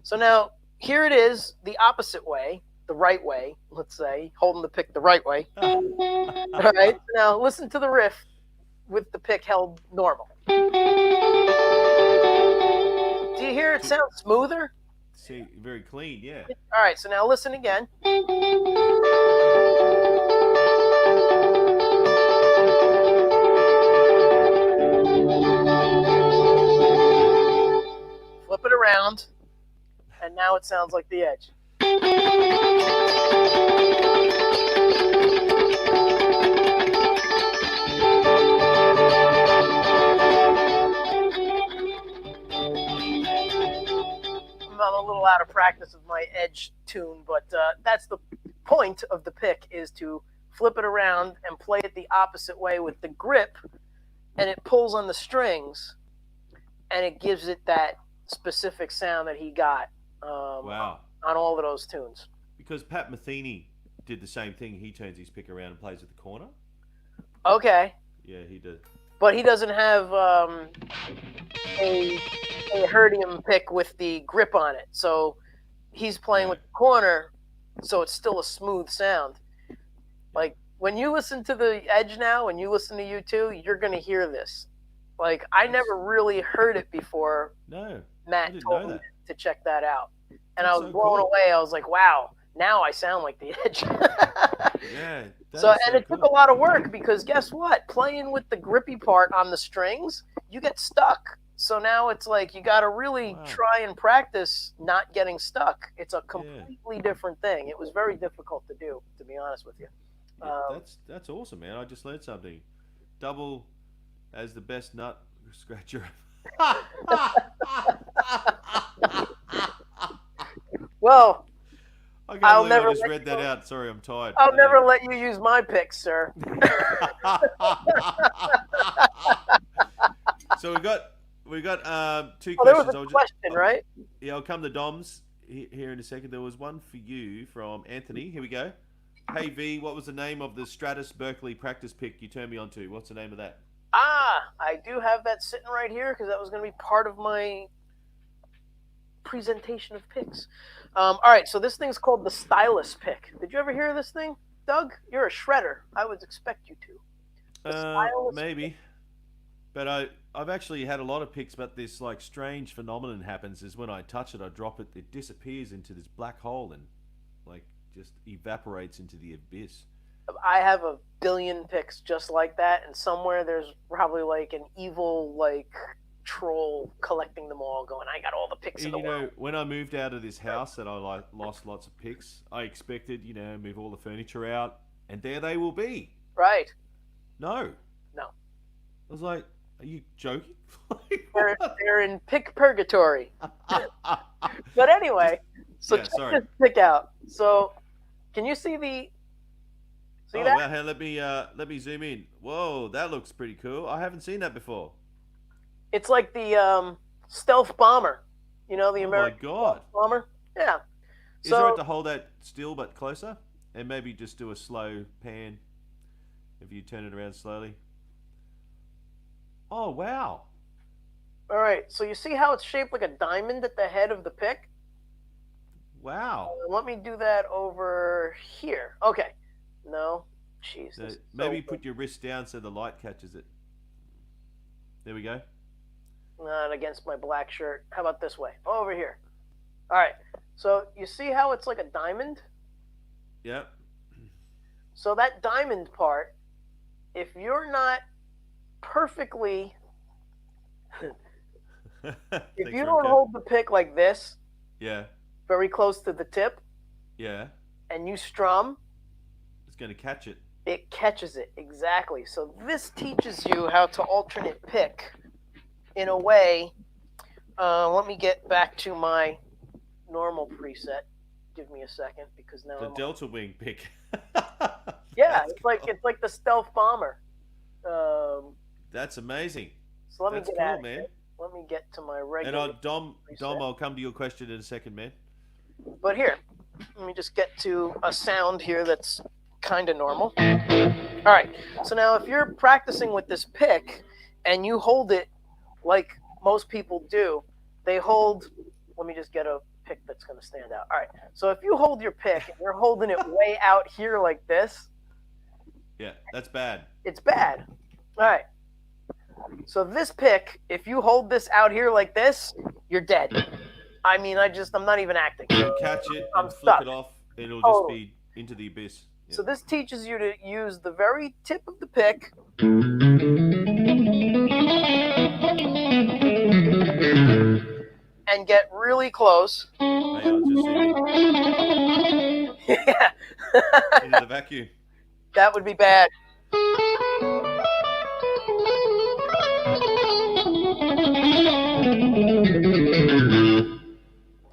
So now here it is, the opposite way, the right way, let's say, holding the pick the right way. All right. Now listen to the riff with the pick held normal. Do you hear it sound smoother? See, very clean, yeah. All right, so now listen again. Flip it around, and now it sounds like the Edge. I'm a little out of practice with my Edge tune, but that's the point of the pick, is to flip it around and play it the opposite way with the grip, and it pulls on the strings, and it gives it that specific sound that he got wow. on all of those tunes. Because Pat Metheny did the same thing. He turns his pick around and plays at the corner. Okay. Yeah, he did. But he doesn't have a herdium pick with the grip on it. So he's playing with the corner, so it's still a smooth sound. Like when you listen to the Edge now, when you listen to U2, you're going to hear this. Like I never really heard it before. No. Matt told me to check that out. And I was so blown away. I was like, wow, now I sound like the Edge. Yeah. It took a lot of work because guess what? Playing with the grippy part on the strings, you get stuck. So now it's like you got to really try and practice not getting stuck. It's a completely different thing. It was very difficult to do, to be honest with you. That's awesome, man. I just learned something. Double as the best nut scratcher. Well, I'll never. I just read that out. Sorry, I'm tired. I'll never let you use my picks, sir. So we got two questions. There was a question, right? Yeah, I'll come to Dom's here in a second. There was one for you from Anthony. Here we go. Hey V, what was the name of the Stratus Berkeley practice pick you turned me on to? What's the name of that? I do have that sitting right here because that was going to be part of my presentation of picks. All right, so this thing's called the Stylus pick. Did you ever hear of this thing, Doug? You're a shredder. I would expect you to. Maybe. But I've actually had a lot of picks, but this like strange phenomenon happens is when I touch it, I drop it, it disappears into this black hole and like just evaporates into the abyss. I have a billion picks just like that, and somewhere there's probably like an evil like troll collecting them all, going, I got all the picks in the world. When I moved out of this house that I lost lots of picks, I expected, move all the furniture out, and there they will be. Right. No. I was like, are you joking? they're in pick purgatory. But anyway, so check this pick out. So, can you see that? Wow, hey, let me zoom in. Whoa, that looks pretty cool. I haven't seen that before. It's like the stealth bomber, the American stealth bomber. Yeah. Is there to hold that still but closer, and maybe just do a slow pan if you turn it around slowly? Oh wow! All right, so you see how it's shaped like a diamond at the head of the pick? Wow. Let me do that over here. Okay. No. Jeez. So maybe put your wrist down so the light catches it. There we go. Not against my black shirt. How about this way? Over here. All right. So you see how it's like a diamond? Yep. So that diamond part, if you're not perfectly... if you don't hold the pick like this, very close to the tip, and you strum, it's going to catch it. It catches it, exactly. So this teaches you how to alternate pick in a way. Let me get back to my normal preset. give me a second because now The I'm Delta Wing pick. yeah, That's it's like the stealth bomber. That's amazing. So let me That's get cool, out of man. here. Let me get to my And regular Dom, preset. I'll come to your question in a second, man. But here, let me just get to a sound here that's kind of normal. All right. So now if you're practicing with this pick and you hold it like most people do, they hold, let me just get a pick that's going to stand out. All right. So if you hold your pick and you're holding it way out here like this, Yeah, that's bad. it's bad. All right. So this pick, if you hold this out here like this, you're dead. I mean, I'm not even acting. You catch it I'm and flick stuck. it off, and it'll just Totally. be into the abyss. Yeah. So this teaches you to use the very tip of the pick and get really close. Hey, I'll just zoom in Yeah. into the vacuum. That would be bad.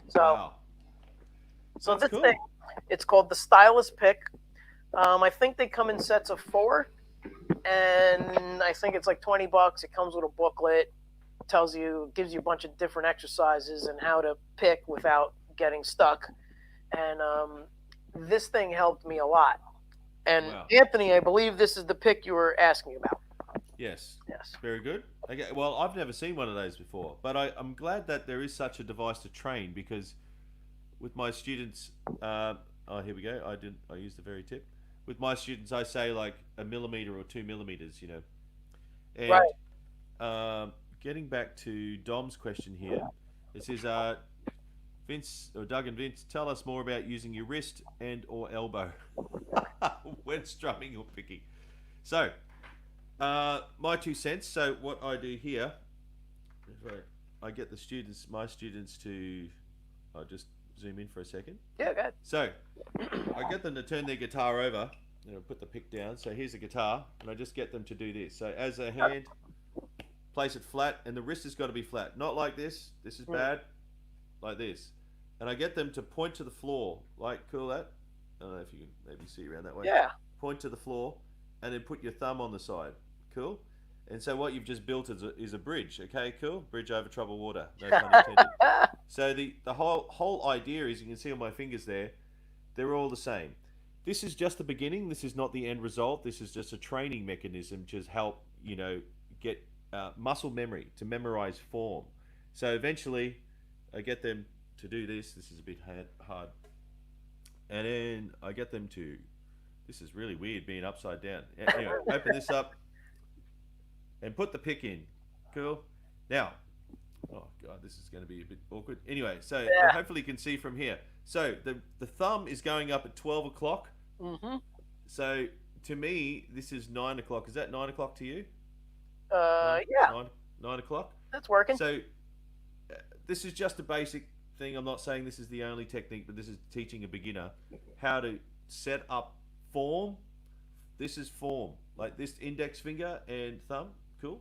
So, Wow. so That's this cool. thing, it's called the stylus pick. I think they come in sets of 4, and I think it's like $20. It comes with a booklet, gives you a bunch of different exercises and how to pick without getting stuck. And this thing helped me a lot. And Wow. Anthony, I believe this is the pick you were asking about. Yes. Yes. Very good. Okay. Well, I've never seen one of those before, but I'm glad that there is such a device to train because with my students, oh, here we go. I used the very tip. With my students, I say like 1 millimeter or 2 millimeters, you know. And Right. Getting back to Dom's question here, it says, Vince or Doug and Vince, tell us more about using your wrist and or elbow when strumming or picking. So, my 2 cents. So what I do here, is I get my students to, I'll just zoom in for a second. Yeah, go ahead. So, I get them to turn their guitar over, and I put the pick down. So here's a guitar, and I just get them to do this. So as a hand, place it flat, and the wrist has got to be flat. Not like this. This is bad. Like this. And I get them to point to the floor. Like, cool that? I don't know if you can maybe see around that way. Yeah. Point to the floor, and then put your thumb on the side. Cool? And so what you've just built is a bridge. Okay, cool? Bridge over troubled water. No pun intended. So the whole idea is, you can see on my fingers there, they're all the same. This is just the beginning. This is not the end result. This is just a training mechanism to help, get muscle memory, to memorize form. So eventually, I get them to do this. This is a bit hard. And then I get them to, this is really weird being upside down. Anyway, open this up and put the pick in. Cool. Now, oh God, this is going to be a bit awkward. Anyway, so you hopefully can see from here. So the thumb is going up at 12 o'clock. Mm-hmm. So to me, this is 9 o'clock. Is that 9 o'clock to you? Yeah. 9 o'clock. That's working. So this is just a basic thing. I'm not saying this is the only technique, but this is teaching a beginner how to set up form. This is form, like this index finger and thumb. Cool.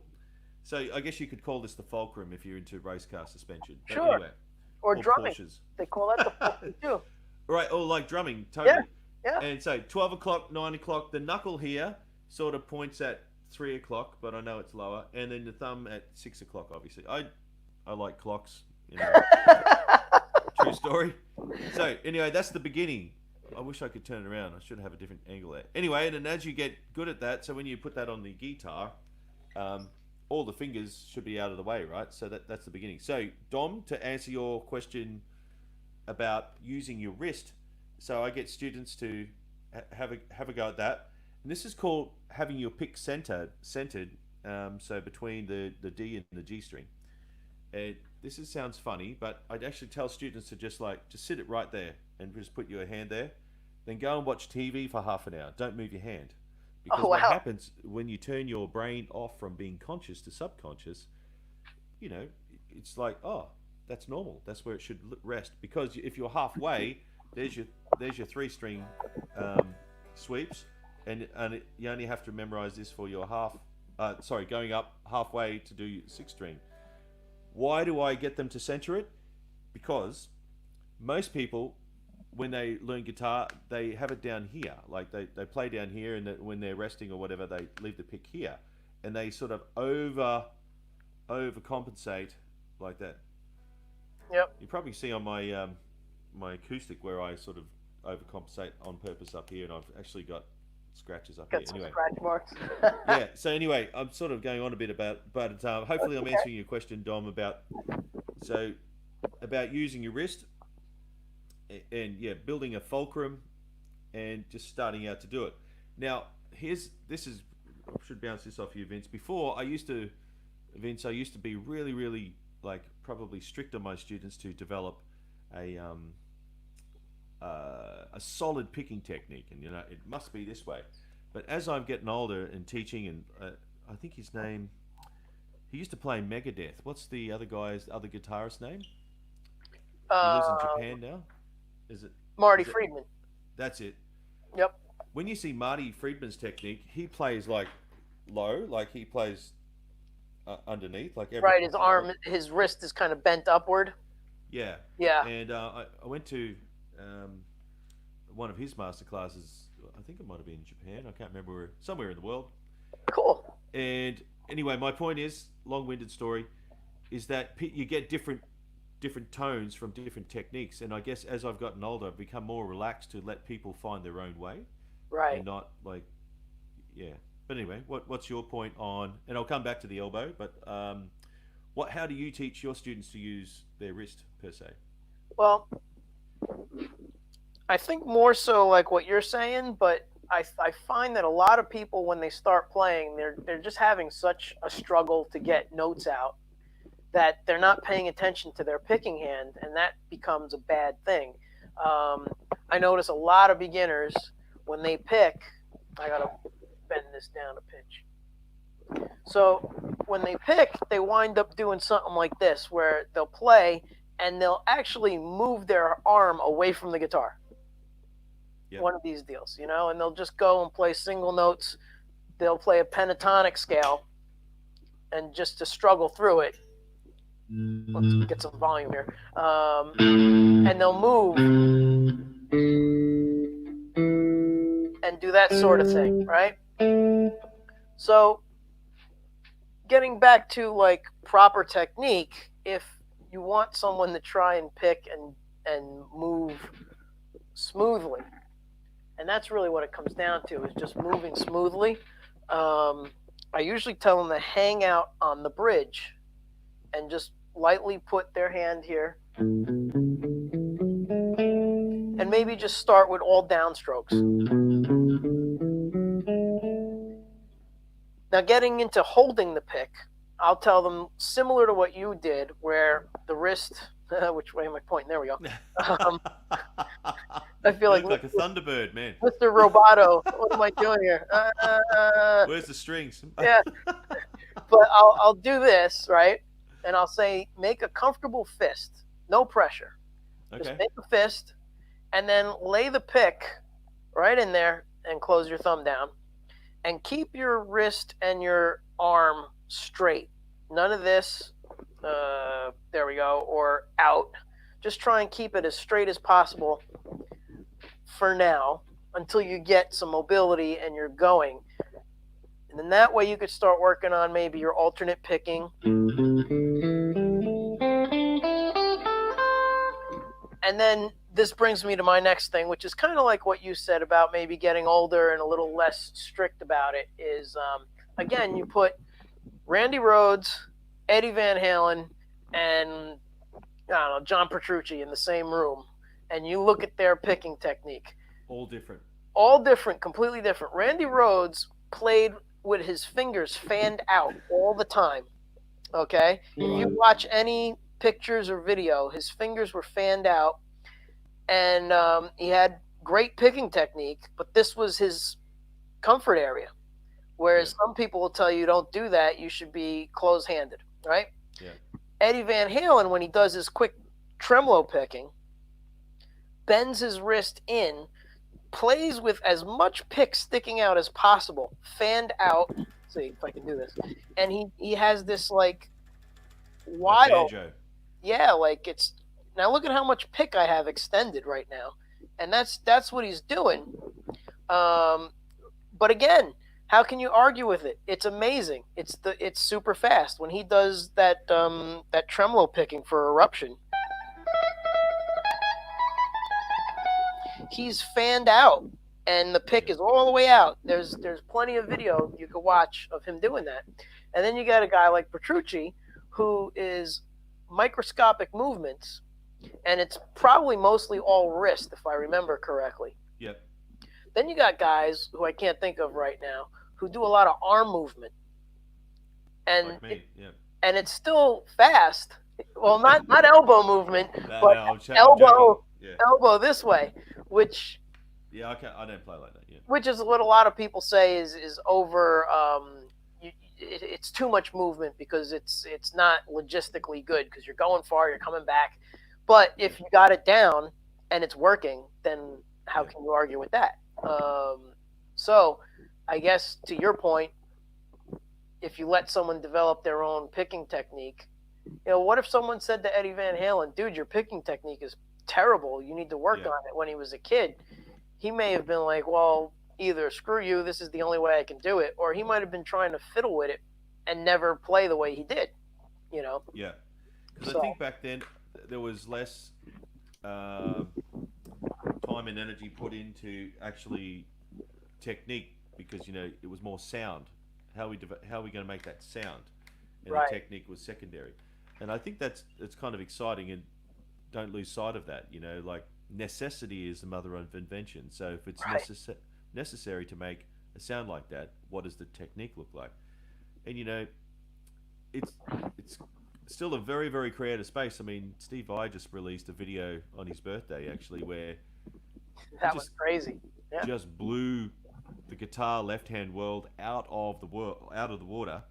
So I guess you could call this the fulcrum if you're into race car suspension. But sure. Anyway, or drumming. Porsches. They call that the fulcrum too. Right, or like drumming, totally. Yeah. And so 12 o'clock, 9 o'clock, the knuckle here sort of points at 3 o'clock, but I know it's lower. And then the thumb at 6 o'clock, obviously. I like clocks, True story. So anyway, that's the beginning. I wish I could turn it around. I should have a different angle there. Anyway, and then as you get good at that, so when you put that on the guitar, all the fingers should be out of the way, right? So that's the beginning. So Dom, to answer your question about using your wrist, so I get students to have a go at that, and this is called having your pick centered. So between the D and the G string. This sounds funny, but I'd actually tell students to just sit it right there and just put your hand there. Then go and watch TV for half an hour. Don't move your hand. Because what happens when you turn your brain off from being conscious to subconscious, it's like, oh, that's normal. That's where it should rest. Because if you're halfway, there's your 3-string sweeps, and you only have to memorize this for your going up halfway to do your 6-string. Why do I get them to center it? Because most people when they learn guitar, they have it down here. Like they play down here, and when they're resting or whatever, they leave the pick here, and they sort of overcompensate like that. Yep. You probably see on my my acoustic where I sort of overcompensate on purpose up here, and I've actually got scratches up Got here. some Anyway, scratch marks. yeah. So anyway, I'm sort of going on a bit about, but hopefully I'm answering your question, Dom, about using your wrist and yeah, building a fulcrum and just starting out to do it. Now, I should bounce this off you, Vince. Before I used to be really, really like probably strict on my students to develop a solid picking technique, and it must be this way. But as I'm getting older and teaching, and I think his name, he used to play Megadeth. What's the other guitarist name? He lives in Japan now. Is it Marty Friedman? That's it. Yep. When you see Marty Friedman's technique, he plays like low, like he plays underneath, like right. His wrist is kind of bent upward. Yeah. Yeah. And I went to one of his master classes. I think it might have been in Japan. I can't remember where. Somewhere in the world. Cool. And anyway, my point is, long-winded story, is that you get different tones from different techniques, and I guess as I've gotten older, I've become more relaxed to let people find their own way, right? And not like, yeah. But anyway, what's your point on? And I'll come back to the elbow, but how do you teach your students to use their wrist per se? Well, I think more so like what you're saying, but I find that a lot of people, when they start playing, they're just having such a struggle to get notes out that they're not paying attention to their picking hand, and that becomes a bad thing. I notice a lot of beginners, when they pick, I gotta bend this down a pitch. So when they pick, they wind up doing something like this, where they'll play and they'll actually move their arm away from the guitar. Yep. One of these deals, and they'll just go and play single notes. They'll play a pentatonic scale, and just to struggle through it. Let's get some volume here. And they'll move and do that sort of thing, right? So getting back to like proper technique, if you want someone to try and pick and move smoothly, and that's really what it comes down to, is just moving smoothly. I usually tell them to hang out on the bridge and just lightly put their hand here, and maybe just start with all downstrokes. Now, getting into holding the pick, I'll tell them similar to what you did, where the wrist, which way am I pointing? There we go. I feel like a Thunderbird, man. Mr. Roboto, what am I doing here? Where's the strings? Yeah, but I'll do this, right? And I'll say, make a comfortable fist, no pressure. Okay. Just make a fist, and then lay the pick right in there and close your thumb down. And keep your wrist and your arm straight. None of this, there we go, or out. Just try and keep it as straight as possible for now until you get some mobility and you're going. And then that way you could start working on maybe your alternate picking. And then this brings me to my next thing, which is kind of like what you said about maybe getting older and a little less strict about it, is, again, you put Randy Rhoads, Eddie Van Halen, and, I don't know, John Petrucci in the same room, and you look at their picking technique. All different. All different, completely different. Randy Rhoads played with his fingers fanned out all the time, okay? If you watch any pictures or video, his fingers were fanned out, and he had great picking technique, but this was his comfort area. Whereas some people will tell you, don't do that, you should be close-handed, right? Yeah. Eddie Van Halen, when he does his quick tremolo picking, bends his wrist in, plays with as much pick sticking out as possible, fanned out. Let's see if I can do this. And he has this like wild, banjo. Yeah, like it's, now look at how much pick I have extended right now. and that's what he's doing. But again, how can you argue with it? It's amazing. It's super fast when he does that tremolo picking for Eruption. He's fanned out, and the pick is all the way out. There's plenty of video you could watch of him doing that. And then you got a guy like Petrucci, who is microscopic movements, and it's probably mostly all wrist, if I remember correctly. Yep. Then you got guys who I can't think of right now who do a lot of arm movement, and Like me. Yep. and it's still fast. Well, not elbow movement, No, but I'm elbow yeah. elbow this way, which Yeah, I don't play like that. Yeah. which is what a lot of people say is over. It's too much movement because it's not logistically good because you're going far, you're coming back. But if you got it down and it's working, then how can you argue with that? So I guess to your point, if you let someone develop their own picking technique, what if someone said to Eddie Van Halen, dude, your picking technique is terrible. You need to work on it when he was a kid. He may have been like, well, either screw you, this is the only way I can do it, or he might have been trying to fiddle with it and never play the way he did, Yeah. Because I think back then there was less time and energy put into actually technique because, it was more sound. How are we going to make that sound? And the technique was secondary. And I think it's kind of exciting, and don't lose sight of that. Like necessity is the mother of invention. So if it's necessary to make a sound like that, what does the technique look like? And it's still a very, very creative space. I mean, Steve Vai just released a video on his birthday actually where that was crazy. Yeah. Just blew the guitar left-hand world out of the water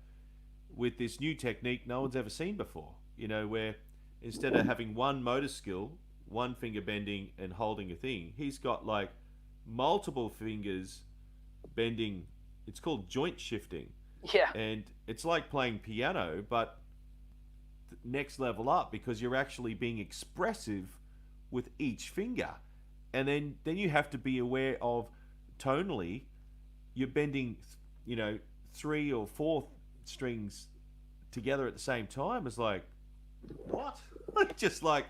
with this new technique no one's ever seen before. Where instead of having one motor skill, one finger bending and holding a thing, he's got like multiple fingers bending. It's called joint shifting. Yeah. And it's like playing piano, but next level up because you're actually being expressive with each finger. And then you have to be aware of tonally, you're bending, 3 or 4 strings together at the same time. It's like, what? Just like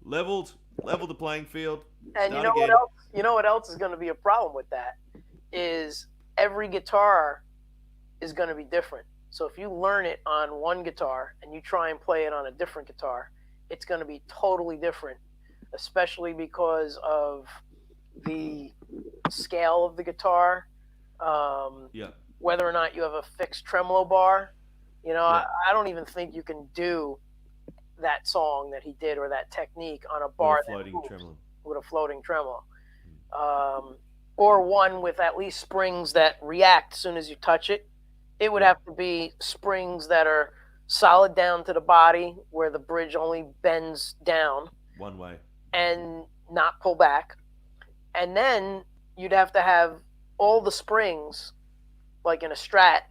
leveled the playing field. And what else? You know what else is going to be a problem with that is every guitar is going to be different. So if you learn it on one guitar and you try and play it on a different guitar, it's going to be totally different, especially because of the scale of the guitar. Whether or not you have a fixed tremolo bar. I don't even think you can do that song that he did or that technique on a bar with a floating tremolo. Or one with at least springs that react as soon as you touch it. It would have to be springs that are solid down to the body where the bridge only bends down one way and not pull back. And then you'd have to have all the springs, like in a Strat,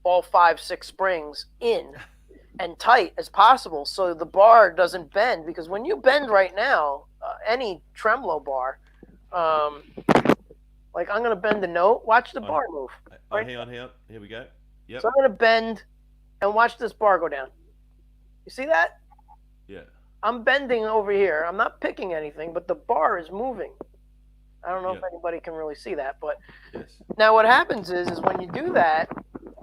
all 5-6 springs in and tight as possible so the bar doesn't bend. Because when you bend right now, any tremolo bar, like I'm going to bend the note, watch the bar move. Right? Hang on. Here we go. Yep. So I'm going to bend and watch this bar go down. You see that? Yeah. I'm bending over here. I'm not picking anything, but the bar is moving. I don't know if anybody can really see that, but now what happens is when you do that,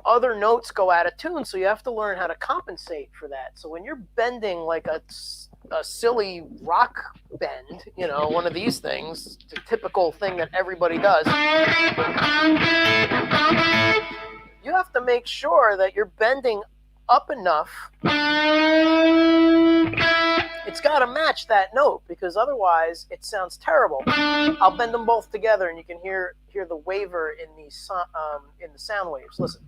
other notes go out of tune, so you have to learn how to compensate for that. So when you're bending like a silly rock bend, one of these things, the typical thing that everybody does, you have to make sure that you're bending up enough. It's got to match that note because otherwise it sounds terrible. I'll bend them both together and you can hear the waver in the sound waves. Listen.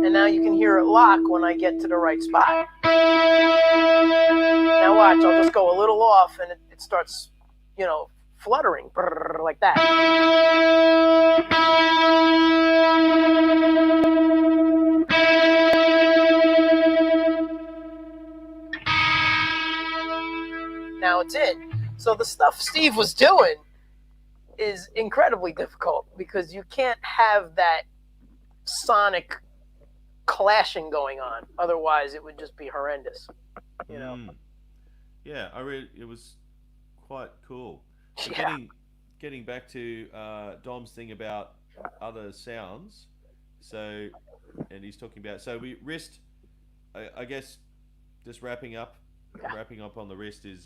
And now you can hear it lock when I get to the right spot. Now watch, I'll just go a little off and it starts, fluttering like that. notes in. So the stuff Steve was doing is incredibly difficult because you can't have that sonic clashing going on. Otherwise, it would just be horrendous. You know. Yeah, it was quite cool. But Yeah. getting back to Dom's thing about other sounds. So, and he's talking about we wrist. I guess just wrapping up on the wrist is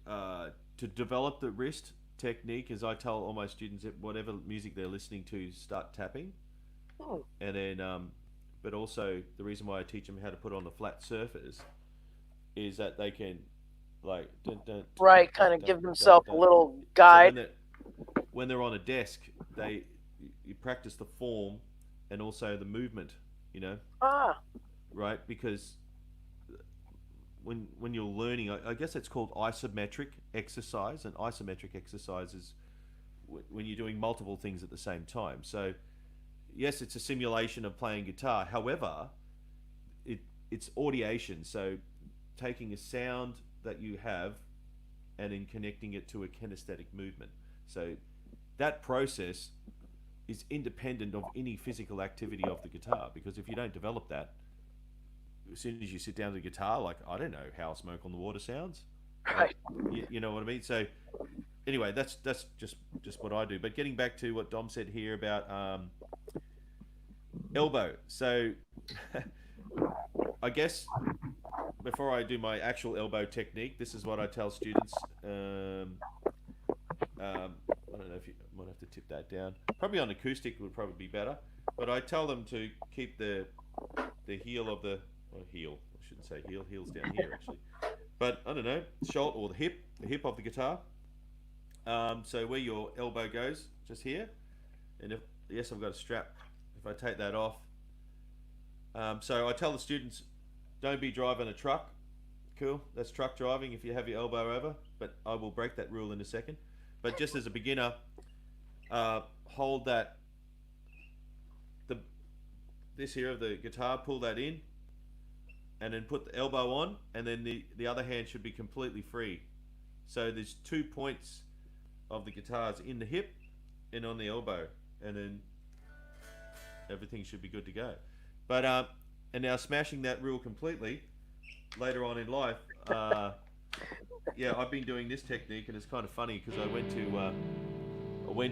to develop the wrist technique. As I tell all my students, that whatever music they're listening to, start tapping, and then but also the reason why I teach them how to put on the flat surface is that they can like right, kind of give themselves a little guide. So when they're on a desk, you practice the form and also the movement. You know, right? Because when you're learning, I guess it's called isometric exercise, and isometric exercise is when you're doing multiple things at the same time. So yes, it's a simulation of playing guitar. However, it's audiation. So taking a sound that you have and then connecting it to a kinesthetic movement. So that process is independent of any physical activity of the guitar, because if you don't develop that, as soon as you sit down to the guitar, like, I don't know how Smoke on the Water sounds. Right. You know what I mean? So anyway, that's just what I do. But getting back to what Dom said here about elbow. So I guess before I do my actual elbow technique, this is what I tell students. I don't know if you might have to tip that down. Probably on acoustic would probably be better. But I tell them to keep the heel of the heel. I shouldn't say heel. Heel's down here actually. But I don't know, shoulder or the hip of the guitar. So where your elbow goes, just here. And yes, I've got a strap. If I take that off. So I tell the students, don't be driving a truck. Cool, that's truck driving if you have your elbow over. But I will break that rule in a second. But just as a beginner, hold this here of the guitar, pull that in, and then put the elbow on, and then the other hand should be completely free. So there's 2 points of the guitars in the hip and on the elbow, and then everything should be good to go. But and now smashing that rule completely later on in life. Yeah, I've been doing this technique, and it's kind of funny because I went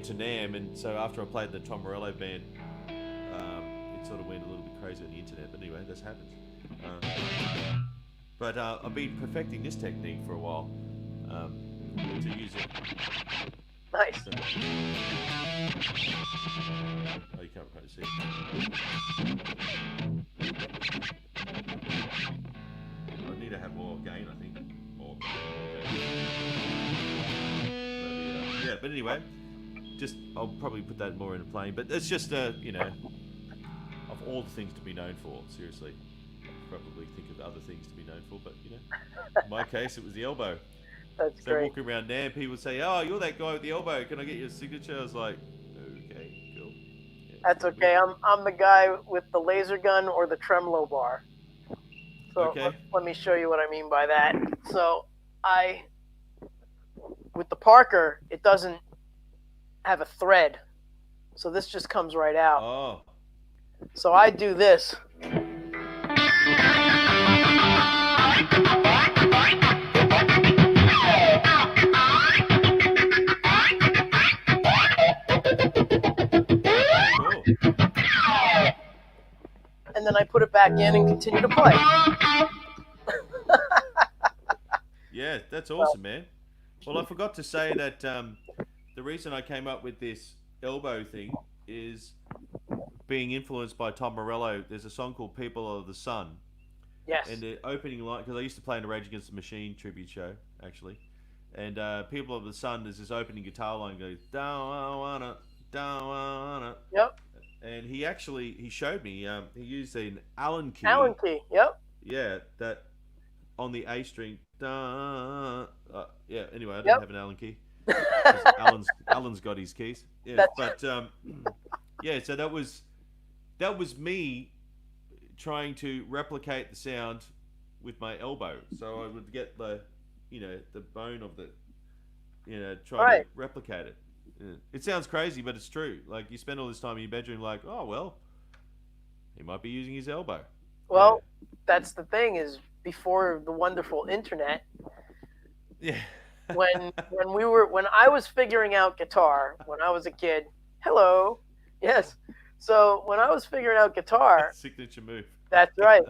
to NAMM, and so after I played the Tom Morello band, it sort of went a little bit crazy on the internet. But anyway, this happens. But I've been perfecting this technique for a while to use it. Nice. So, oh, you can't quite see. I need to have more gain, I think. More. Yeah, but anyway, I'll probably put that more into playing. But it's just you know, of all the things to be known for, seriously. Probably think of other things to be known for, but you know, in my case, it was the elbow. That's so great. Walking around NAMM, people would say, "Oh, you're that guy with the elbow. Can I get your signature?" I was like, "Okay, cool." Yeah, that's okay. I'm the guy with the laser gun or the tremolo bar. So okay. let me show you what I mean by that. So with the Parker, it doesn't have a thread, so this just comes right out. Oh. So I do this. And then I put it back in and continue to play. Yeah, that's awesome, man. Well, I forgot to say that the reason I came up with this elbow thing is being influenced by Tom Morello. There's a song called People of the Sun. Yes. And the opening line, because I used to play in a Rage Against the Machine tribute show, actually. And People of the Sun, there's this opening guitar line goes, don't wanna. Yep. And he showed me, he used an Allen key. Allen key, yep. Yeah, that on the A string. Yeah, anyway, I don't Yep. have an Allen key. Alan's got his keys. Yeah, but yeah, so that was me trying to replicate the sound with my elbow. So I would get the, the bone of the, try to Right. replicate it. Yeah. It sounds crazy, but it's true. Like you spend all this time in your bedroom, like, oh well, he might be using his elbow. Yeah. Well, that's the thing is before the wonderful internet, Yeah. when I was figuring out guitar when I was a kid. Hello. Yes. So when I was figuring out guitar, Signature move. that's right.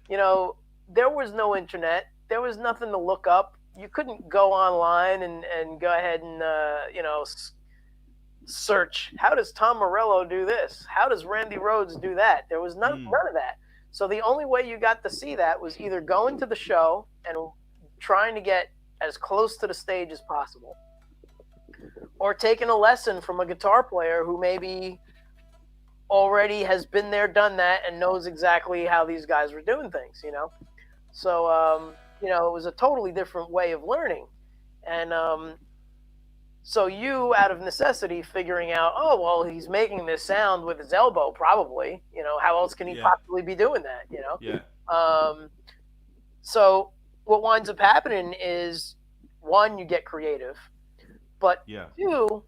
You know, there was no internet. There was nothing to look up. You couldn't go online and go ahead and search how does Tom Morello do this? How does Randy Rhoads do that? There was none of that. So the only way you got to see that was either going to the show and trying to get as close to the stage as possible, or taking a lesson from a guitar player who maybe already has been there, done that, and knows exactly how these guys were doing things. So it was a totally different way of learning, and so you, out of necessity, figuring out, oh well, he's making this sound with his elbow, probably. How else can he possibly be doing that? Yeah. So what winds up happening is, one, you get creative, but two,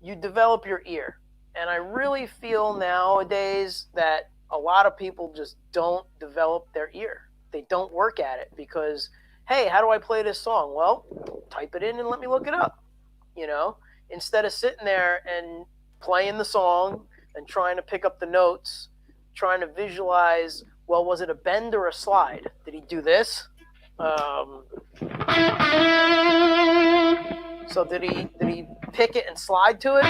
you develop your ear. And I really feel nowadays that a lot of people just don't develop their ear. They don't work at it because, hey, how do I play this song? Well, type it in and let me look it up. Instead of sitting there and playing the song and trying to pick up the notes, trying to visualize, well, was it a bend or a slide? Did he do this? So did he pick it and slide to it,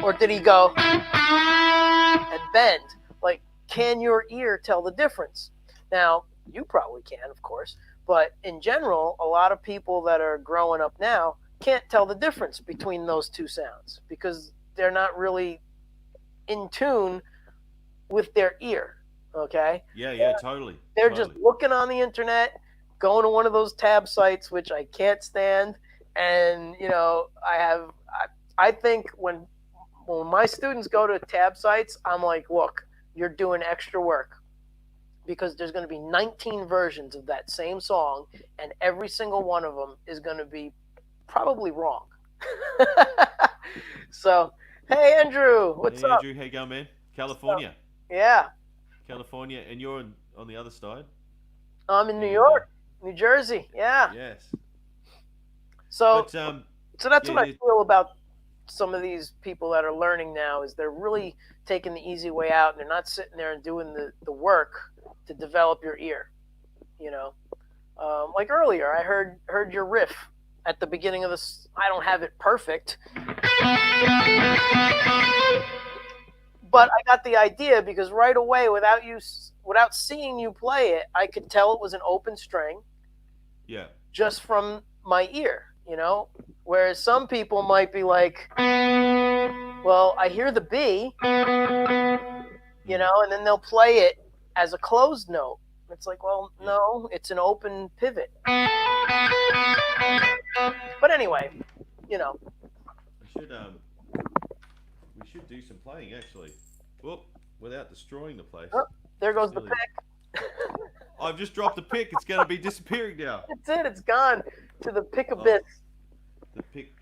or did he go and bend? Like, can your ear tell the difference? Now, you probably can, of course, but in general, a lot of people that are growing up now can't tell the difference between those two sounds because they're not really in tune with their ear. Okay? Yeah, totally. They're just looking on the internet, going to one of those tab sites, which I can't stand. And I think when my students go to tab sites, I'm like, look, you're doing extra work because there's going to be 19 versions of that same song, and every single one of them is going to be probably wrong. So, hey Andrew, what's up? Andrew, how you going, man? California. Yeah. California, and you're on the other side. I'm in New York, New Jersey. Yeah. Yes. So that's what I feel about some of these people that are learning now is they're really taking the easy way out, and they're not sitting there and doing the work to develop your ear. Like earlier, I heard your riff at the beginning of this. I don't have it perfect, but I got the idea because right away, without seeing you play it, I could tell it was an open string. Yeah. Just from my ear, Whereas some people might be like, well, I hear the B, and then they'll play it as a closed note. It's like, well, no, it's an open pivot. But anyway, We should do some playing actually. Well, without destroying the place. Oh, there goes the pick. I've just dropped the pick. It's going to be disappearing now. That's it. It's gone to the pick abyss. The pick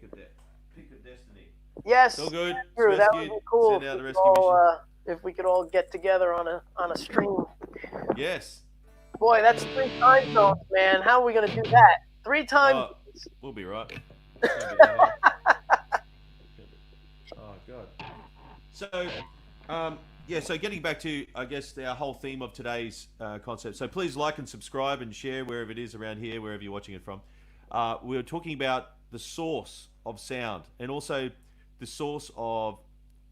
of destiny. Yes. So good. True. That would be cool. Send out the rescue mission. If we could all get together on a stream. Yes. Boy, that's 3 time zones, man. How are we gonna do that? 3 times. We'll be right. Oh God. So, so getting back to, I guess, our whole theme of today's concept. So please like and subscribe and share wherever it is around here, wherever you're watching it from. We're talking about the source of sound and also the source of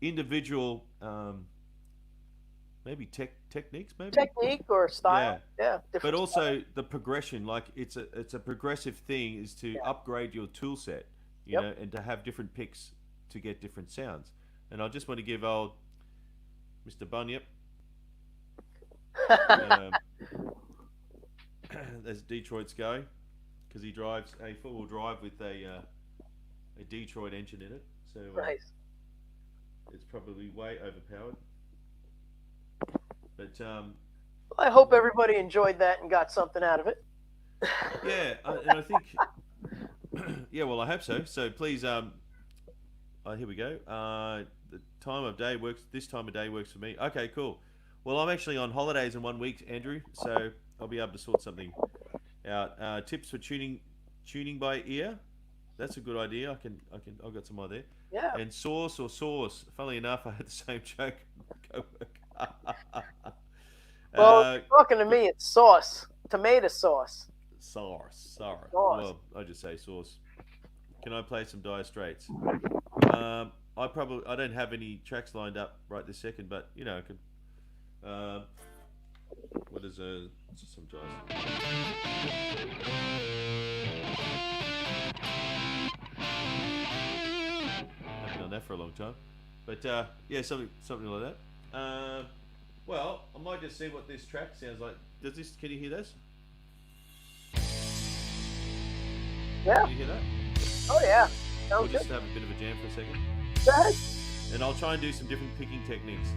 individual, maybe techniques, maybe technique or style. Yeah. But also the progression, like it's a progressive thing, is to upgrade your tool set, you know, and to have different picks to get different sounds. And I just want to give old Mr. Bunyip, as Detroit's go, because he drives a four-wheel drive with a Detroit engine in it, so nice. It's probably way overpowered. But Well, I hope everybody enjoyed that and got something out of it. Yeah, and I think, yeah, well, I hope so. So please, here we go. The time of day works. This time of day works for me. Okay, cool. Well, I'm actually on holidays in 1 week, Andrew, so I'll be able to sort something out. Tips for tuning by ear. That's a good idea. I've got some idea. Yeah. And sauce or sauce. Funnily enough, I had the same joke. Go work. Well, if you're talking to But me, it's sauce, tomato sauce. Sauce. Sauce. Well, I just say sauce. Can I play some Dire Straits? I don't have any tracks lined up right this second, but you know, I could. What is some Dire? Haven't done that for a long time, but yeah, something like that. Well, I might just see what this track sounds like. Can you hear this? Yeah. Can you hear that? Oh yeah. We'll Sounds just good. have a bit of a jam for a second. Go ahead. And I'll try and do some different picking techniques.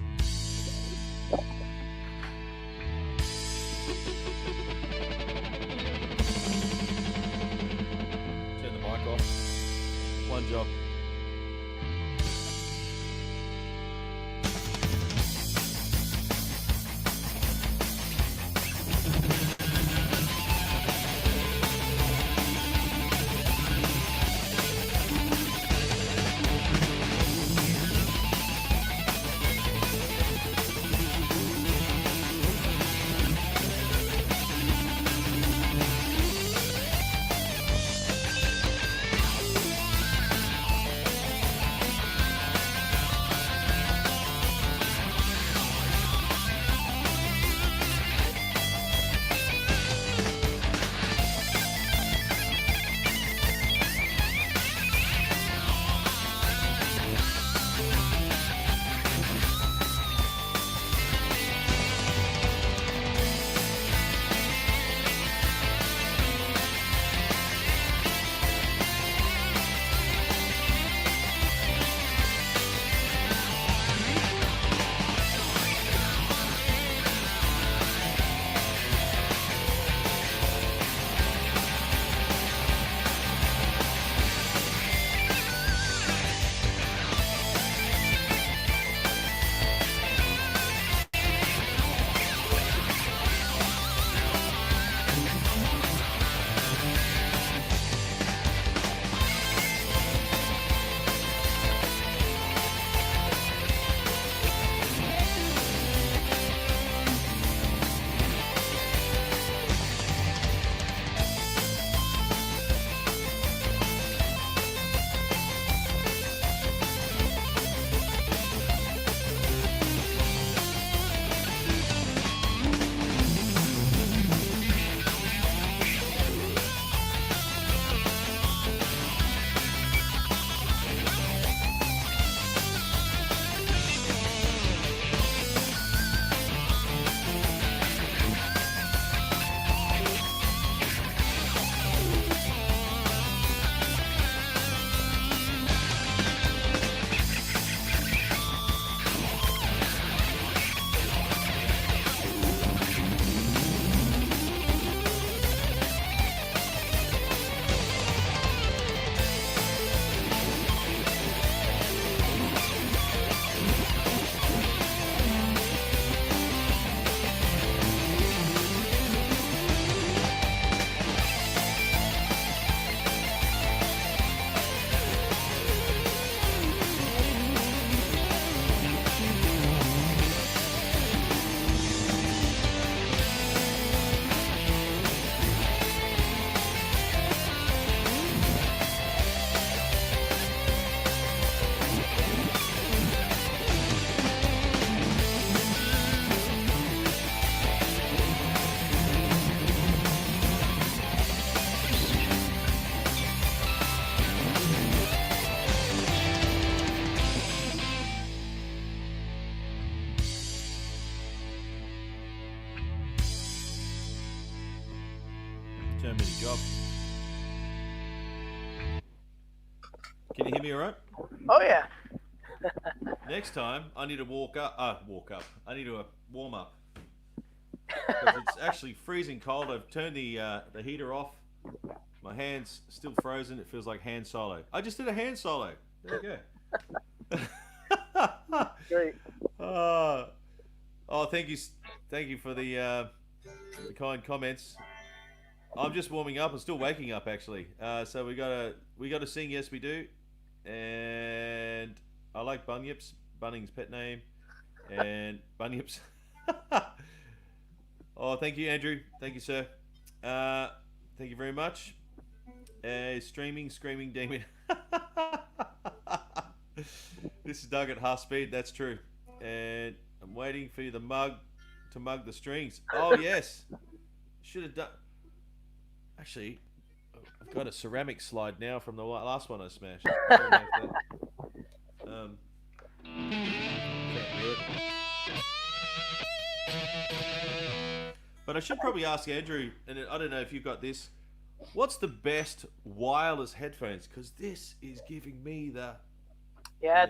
Turn the mic off. One job. Too many jobs. Can you hear me all right? Oh yeah. Next time, I need to walk up. I need to warm up. because it's actually freezing cold. I've turned the heater off. My hand's still frozen. It feels like hand solo. I just did a hand solo. There you go. Great. Oh, thank you for the kind comments. I'm just warming up. I'm still waking up actually. So we gotta sing. Yes, we do. And I like Bunyips, Bunning's pet name, and Bunyips. Oh, thank you, Andrew. Thank you, sir. Thank you very much. Streaming, screaming demon. This is Doug at half speed. That's true. And I'm waiting for the mug to mug the strings. Oh yes, should have done. Actually, I've got a ceramic slide now from the last one I smashed. I don't know if that, can't do it. But I should probably ask Andrew, and I don't know if you've got this. What's the best wireless headphones? Because this is giving me the. Yeah.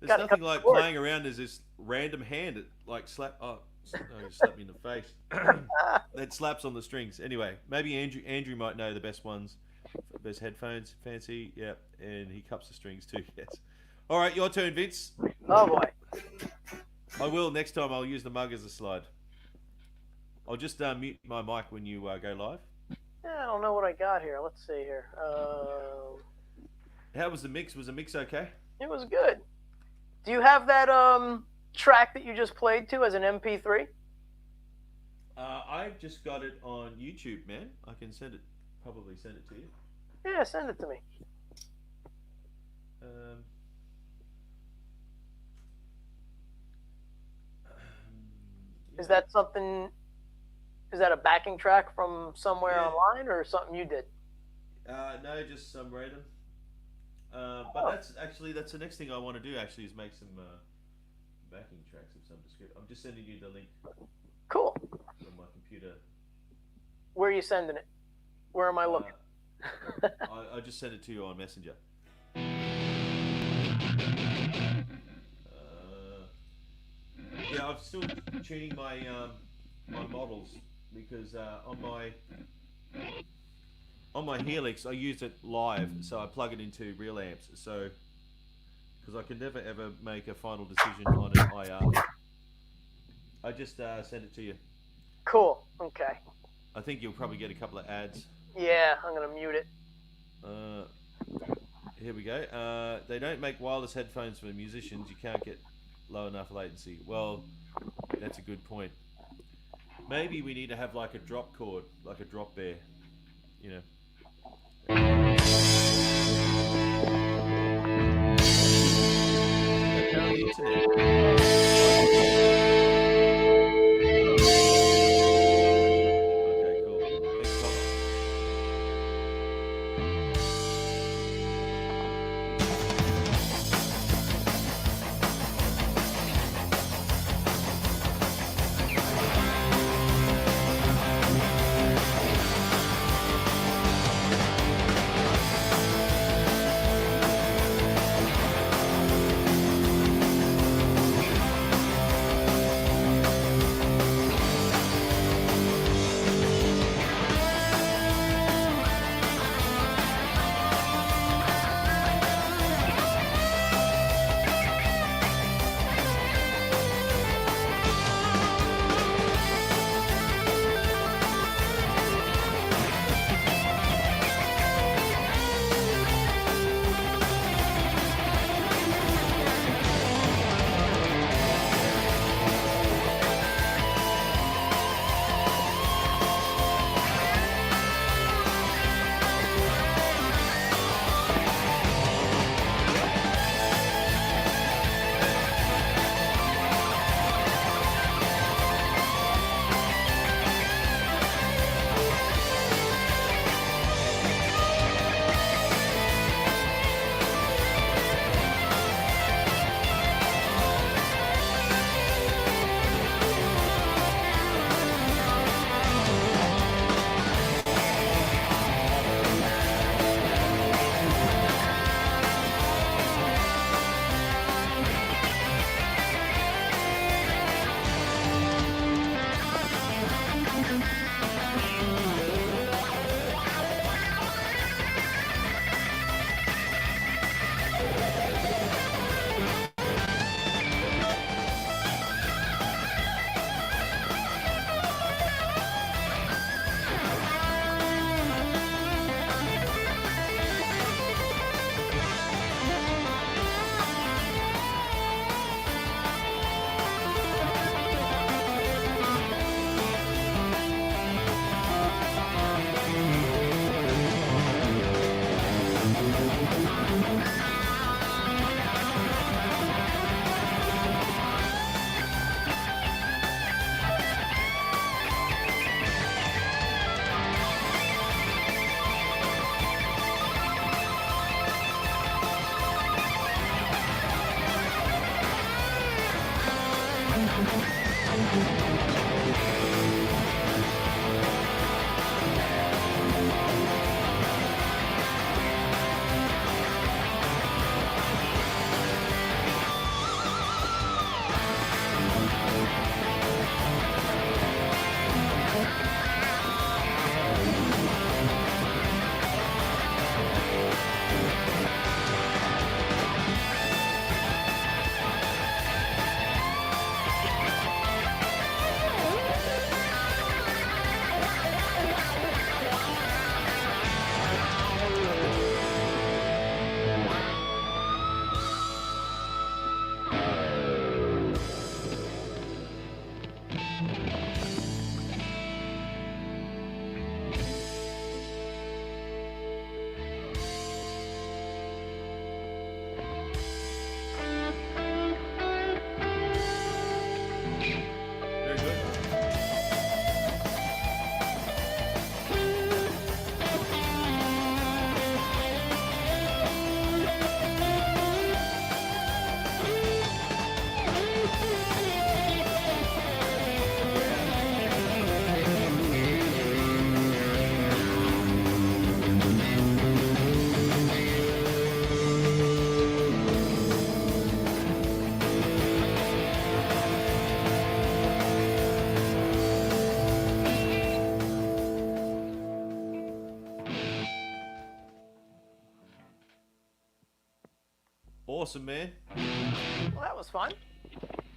There's nothing like playing around as this random hand that like slap. Oh, no, you slapped me in the face. That slaps on the strings. Anyway, maybe Andrew might know the best ones, best headphones. Fancy, yeah, and he cups the strings too. Yes. All right, your turn, Vince. Oh boy. I will next time. I'll use the mug as a slide. I'll just mute my mic when you go live. Yeah, I don't know what I got here. Let's see here. How was the mix? Was the mix okay? It was good. Do you have that track that you just played to as an MP3? I've just got it on YouTube, man. I can probably send it to you. Yeah, send it to me. Is that something? Is that a backing track from somewhere online or something you did? No, just some random. But that's the next thing I want to do. Actually, is make some backing tracks of some description. I'm just sending you the link. Cool. From my computer. Where are you sending it? Where am I looking? I just sent it to you on Messenger. Yeah, I'm still tuning my my models because on my Helix I use it live, so I plug it into real amps. So because I can never ever make a final decision on an IR. I just sent it to you. Cool. Okay. I think you'll probably get a couple of ads. Yeah, I'm gonna mute it. Here we go. They don't make wireless headphones for musicians. You can't get low enough latency. Well, that's a good point. Maybe we need to have like a drop chord, like a drop bear, you know. On the internet. Awesome, man. Well, that was fun.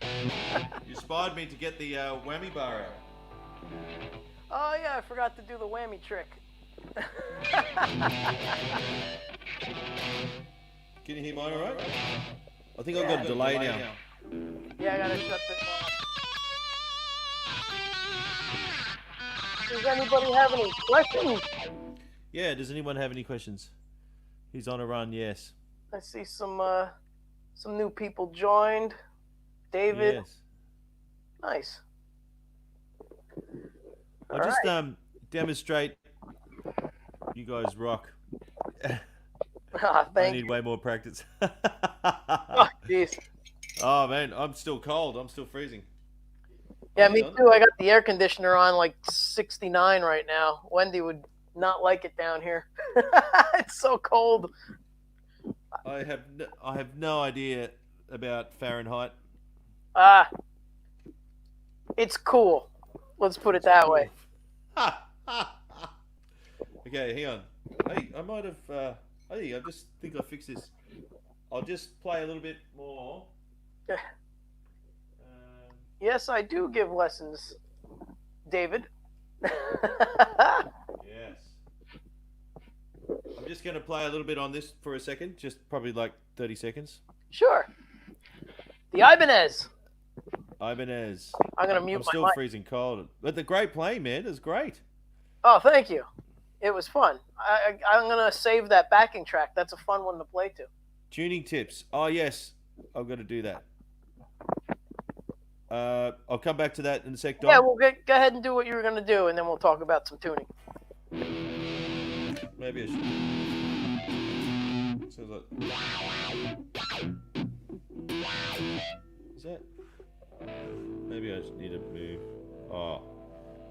You inspired me to get the whammy bar out. Oh yeah, I forgot to do the whammy trick. Can you hear mine all right? I think I've got a delay now. Yeah, I gotta shut this off. Does anybody have any questions? Yeah, does anyone have any questions? He's on a run, yes. I see some new people joined. David. Yes. Nice. I'll just demonstrate. You guys rock. Ah, I thank need you. way more practice. Oh, jeez. Oh man, I'm still cold. I'm still freezing. Yeah, me too. I got the air conditioner on like 69 right now. Wendy would not like it down here. It's so cold. I have no idea about Fahrenheit. It's cool. Let's put it that way. Okay, hang on. Hey, I might have. Hey, I just think I fixed this. I'll just play a little bit more. Yes, I do give lessons, David. Yes. I'm just going to play a little bit on this for a second, just probably like 30 seconds. Sure. The Ibanez. Ibanez. I'm going to mute I'm my still mic. freezing cold. But the great playing, man. It's great. Oh, thank you. It was fun. I'm going to save that backing track. That's a fun one to play to. Tuning tips. Oh, yes. I've got to do that. I'll come back to that in a sec, Dom. Yeah, well, go ahead and do what you were going to do, and then we'll talk about some tuning. Maybe I should. So look. Is that? Maybe I just need to move. Oh,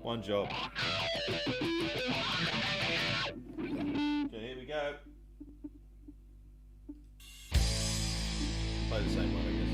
one job. Okay, here we go. Play the same one, I guess.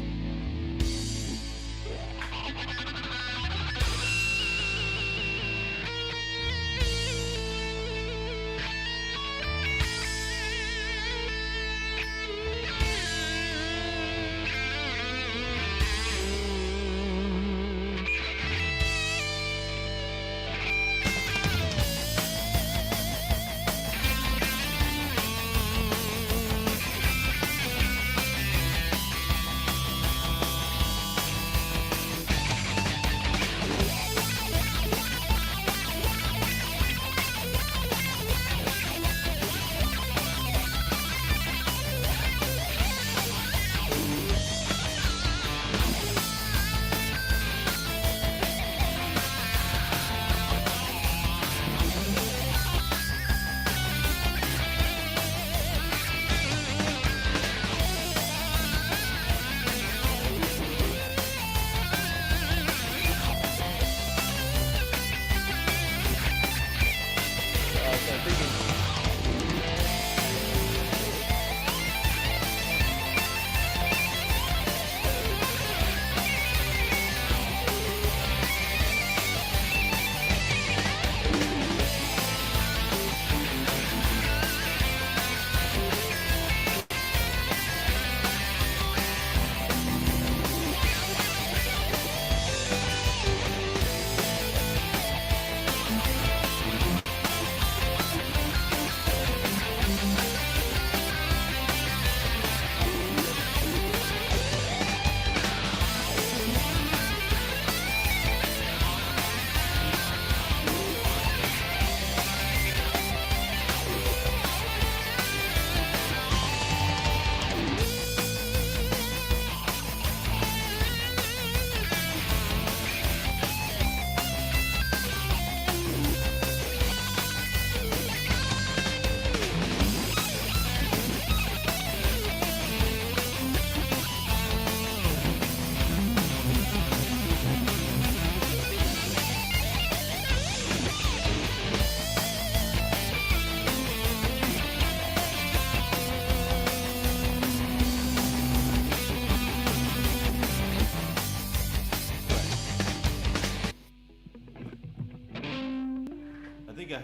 go.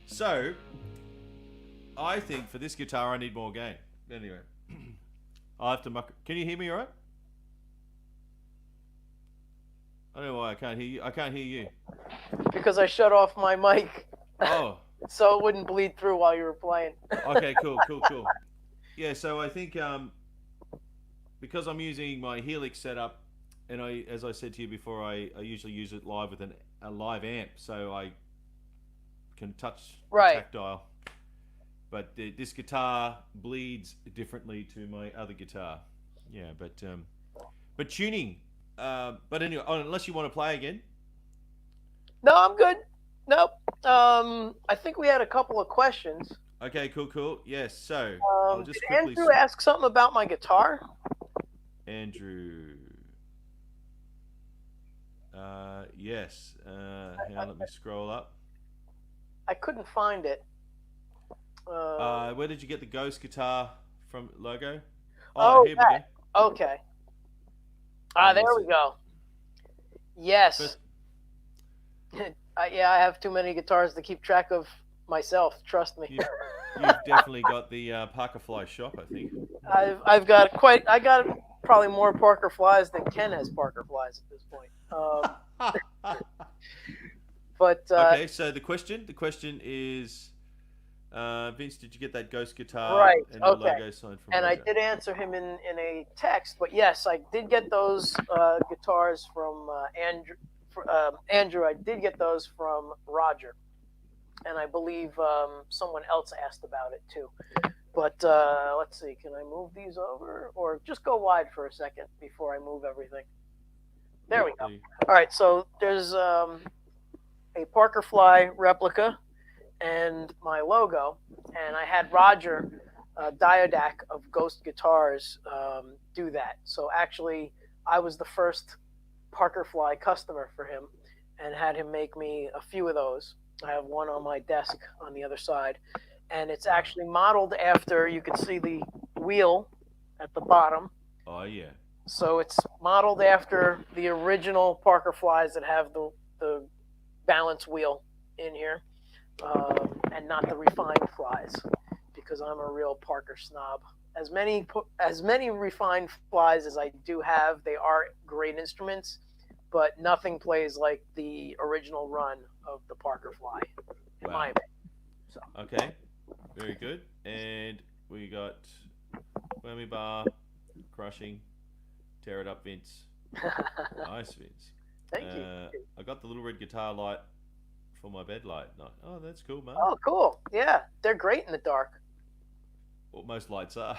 So, I think for this guitar I need more gain. Anyway, I'll have to muck. Can you hear me all right? I don't know why I can't hear you. I can't hear you. Because I shut off my mic. Oh. So it wouldn't bleed through while you were playing. Okay, cool. Yeah, so I think because I'm using my Helix setup, and as I said to you before, I usually use it live with a live amp, so I can touch the tactile. But this guitar bleeds differently to my other guitar. Yeah, but tuning. But anyway, unless you want to play again. No, I'm good. Nope. I think we had a couple of questions. Okay, cool. Yes, so I'll just did quickly. Andrew ask something about my guitar? Andrew. Yes. Let me scroll up. I couldn't find it. Where did you get the Ghost guitar from logo? Oh, here we go. Okay. There we go. Yes. Yeah, I have too many guitars to keep track of myself. Trust me. You've definitely got the Parker Fly shop, I think. I got probably more Parker Flies than Ken has Parker Flies at this point. But okay, so the question is, Vince, did you get that Ghost guitar? Right. And the logo signed from? And Roger? I did answer him in a text, but yes, I did get those guitars from Andrew. Andrew, I did get those from Roger, and I believe someone else asked about it too. But let's see, can I move these over, or just go wide for a second before I move everything? There we go. All right, so there's a Parker Fly replica and my logo, and I had Roger Diodac of Ghost Guitars do that. So actually, I was the first Parker Fly customer for him and had him make me a few of those. I have one on my desk on the other side, and it's actually modeled after, you can see the wheel at the bottom. Oh yeah. So it's modeled after the original Parker Flies that have the balance wheel in here, and not the refined flies, because I'm a real Parker snob. As many refined flies as I do have, they are great instruments, but nothing plays like the original run of the Parker Fly, in my opinion. So. Okay, very good. And we got whammy bar, crushing, tear it up, Vince. Nice, Vince. Thank you. I got the little red guitar light for my bed light. Oh, that's cool, man. Oh, cool. Yeah, they're great in the dark. Well, most lights are.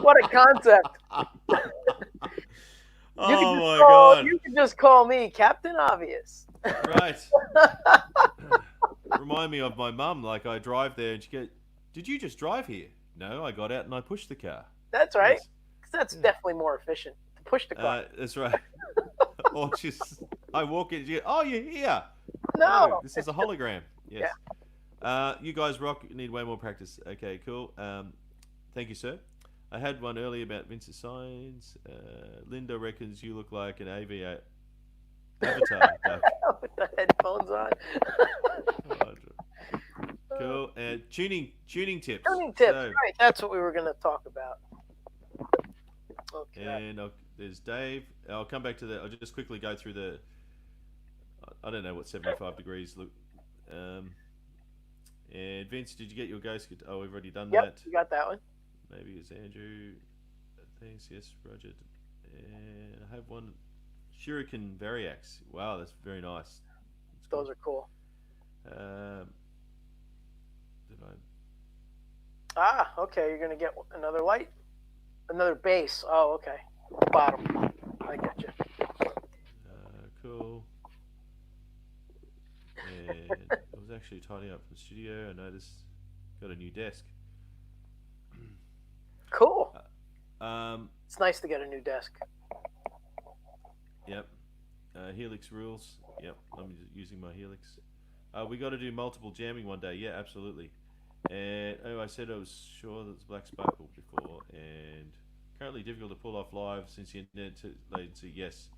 What a concept. Oh my God. You can just call me Captain Obvious. Right. Remind me of my mum. Like, I drive there and she goes, "Did you just drive here?" "No, I got out and I pushed the car." That's right. Yes. That's definitely more efficient to push the car. That's right. Or I walk in, "Oh, you're here." No. This is a hologram. Yes. Yeah. You guys rock. You need way more practice. Okay, cool. Thank you, sir. I had one earlier about Vince's signs. Linda reckons you look like an avatar. With the headphones on. Cool. Tuning tips. Tuning tips, right. That's what we were going to talk about. Okay. And there's Dave. I'll come back to that. I'll just quickly go through the... I don't know what 75 degrees look... and Vince, did you get your Ghost guitar? Oh, we've already done that. Yep, you got that one. Maybe it's Andrew. Thanks, yes, Roger. And I have one Shuriken Variax. Wow, that's very nice. Those are cool. Okay. You're gonna get another light, another base. Oh, okay. Bottom. I get you. Cool. And I was actually tidying up the studio. I noticed got a new desk. Cool. It's nice to get a new desk. Yep. Helix rules. Yep. I'm using my Helix. We got to do multiple jamming one day. Yeah, absolutely. And I said I was sure that it's Black Sparkle before, and Currently difficult to pull off live since the internet latency. Yes,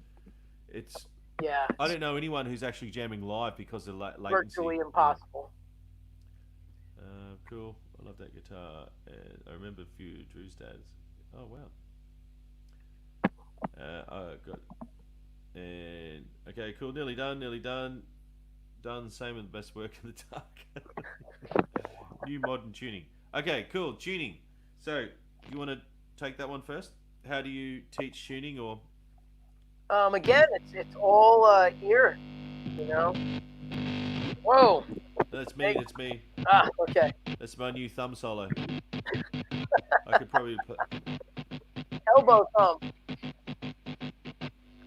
it's. Yeah, I it's don't know anyone who's actually jamming live because of latency. virtually Yeah. impossible. Cool. I love that guitar. And I remember a few Drew's dads. Oh wow. I got and okay, cool. Nearly done. Nearly done. Done. Same with the best work in the dark. New modern tuning. Okay, cool. Tuning. So you want to take that one first? How do you teach tuning? Or Again, it's all ear, you know. Whoa. that's me. Hey. That's me. Okay. That's my new thumb solo. I could probably put. Elbow thumb.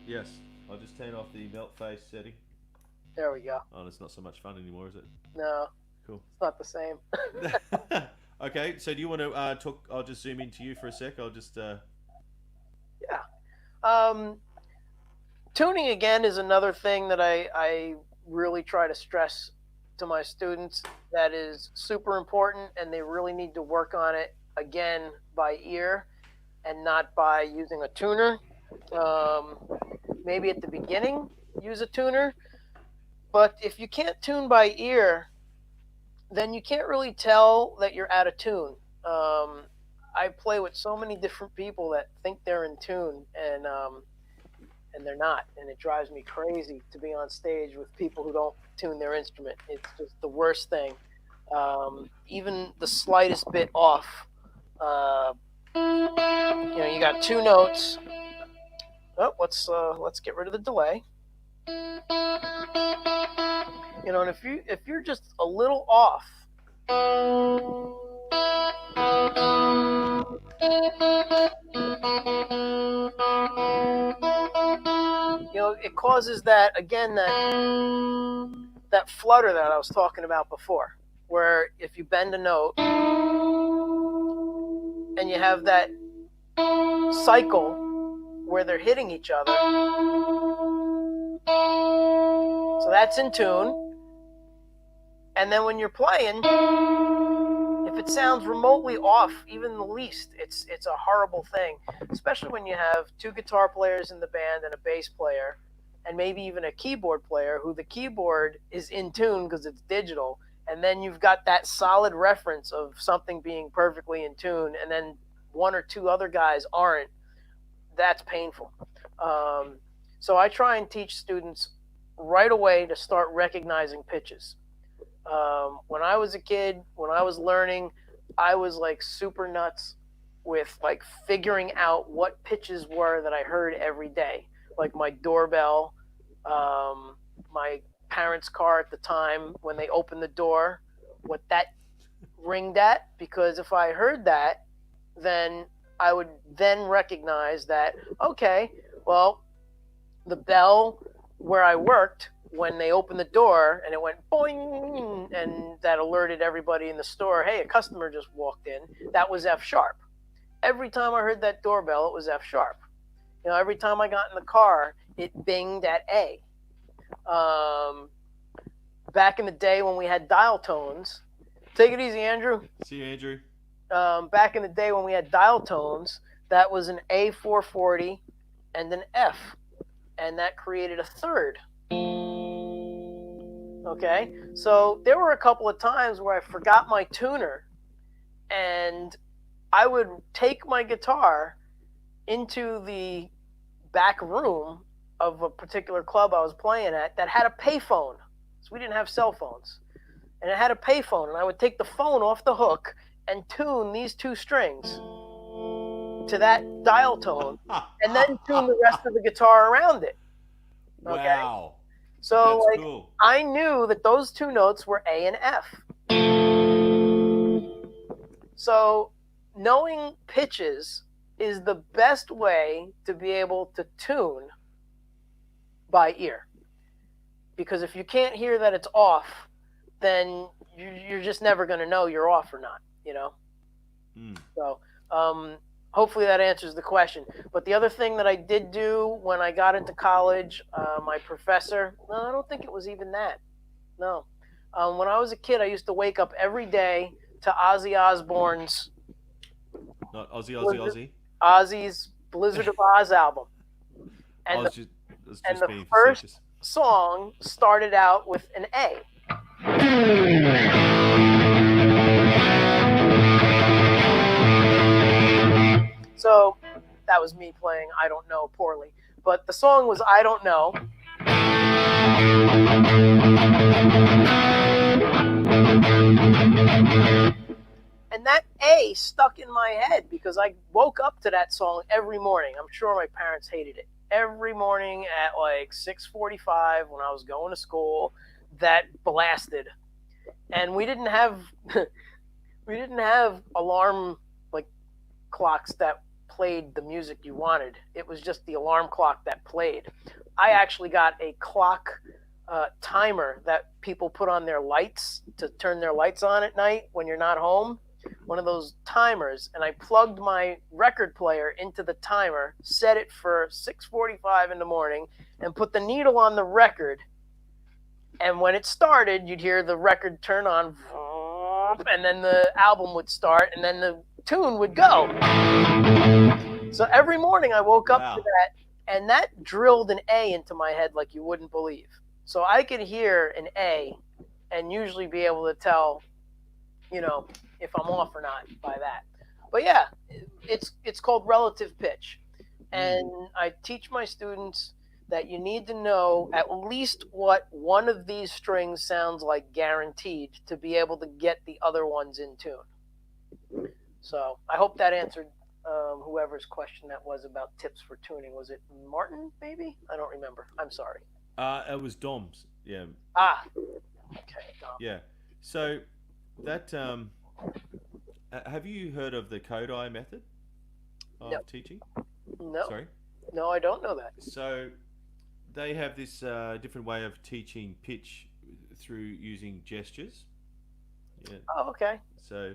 Yes. I'll just turn off the melt face setting. There we go. Oh, it's not so much fun anymore, is it? No. Cool. It's not the same. Okay, so do you want to talk? I'll just zoom into you for a sec. I'll just. Yeah. Tuning again is another thing that I really try to stress to my students that is super important, and they really need to work on it again by ear and not by using a tuner. Maybe at the beginning, use a tuner, but if you can't tune by ear, then you can't really tell that you're out of tune. I play with so many different people that think they're in tune, and they're not, and it drives me crazy to be on stage with people who don't tune their instrument. It's just the worst thing. Even the slightest bit off. You got two notes. Oh, let's get rid of the delay. And if you're just a little off, it causes that again that flutter that I was talking about before, where if you bend a note and you have that cycle where they're hitting each other, so that's in tune. And then when you're playing, if it sounds remotely off, even the least, it's a horrible thing, especially when you have two guitar players in the band and a bass player, and maybe even a keyboard player who the keyboard is in tune because it's digital, and then you've got that solid reference of something being perfectly in tune, and then one or two other guys aren't. That's painful. So I try and teach students right away to start recognizing pitches. When I was a kid, when I was learning, I was like super nuts with like figuring out what pitches were that I heard every day. Like my doorbell, my parents' car at the time when they opened the door, what that ringed at. Because if I heard that, then I would then recognize that, okay, well, the bell where I worked, when they opened the door and it went boing, and that alerted everybody in the store, hey, a customer just walked in, that was F sharp. Every time I heard that doorbell, it was F sharp. Every time I got in the car, it binged at A. Back in the day when we had dial tones, take it easy, Andrew. See you, Andrew. Back in the day when we had dial tones, that was an A440 and an F, and that created a third. Okay, so there were a couple of times where I forgot my tuner, and I would take my guitar into the back room of a particular club I was playing at that had a payphone. So we didn't have cell phones, and it had a payphone, and I would take the phone off the hook and tune these two strings to that dial tone, and then tune the rest of the guitar around it. Okay? Wow. So that's cool. I knew that those two notes were A and F. So knowing pitches is the best way to be able to tune by ear. Because if you can't hear that it's off, then you're just never going to know you're off or not, So hopefully that answers the question. But the other thing that I did do when I got into college, my professor, no, I don't think it was even that. No. When I was a kid, I used to wake up every day to Ozzy Osbourne's... Not Ozzy. Ozzy's Blizzard of Oz album. I And was just the being first facetious. song started out with an A. So that was me playing I Don't Know poorly. But the song was I Don't Know. And that A stuck in my head because I woke up to that song every morning. I'm sure my parents hated it. Every morning at like 6:45 when I was going to school, that blasted. And we didn't have alarm like clocks that played the music you wanted. It was just the alarm clock that played. I actually got a clock timer that people put on their lights to turn their lights on at night when you're not home. One of those timers, and I plugged my record player into the timer, set it for 6:45 in the morning, and put the needle on the record. And when it started, you'd hear the record turn on, and then the album would start, and then the tune would go. So every morning I woke up to that, and that drilled an A into my head like you wouldn't believe. So I could hear an A and usually be able to tell, if I'm off or not by that. But yeah, it's called relative pitch. And I teach my students that you need to know at least what one of these strings sounds like guaranteed to be able to get the other ones in tune. So I hope that answered whoever's question that was about tips for tuning. Was it Martin, maybe? I don't remember. I'm sorry. It was Dom's. Yeah. Okay, Dom. Yeah. So that have you heard of the Kodai Method of teaching? No. Sorry? No, I don't know that. So they have this different way of teaching pitch through using gestures. Yeah. Oh, okay. So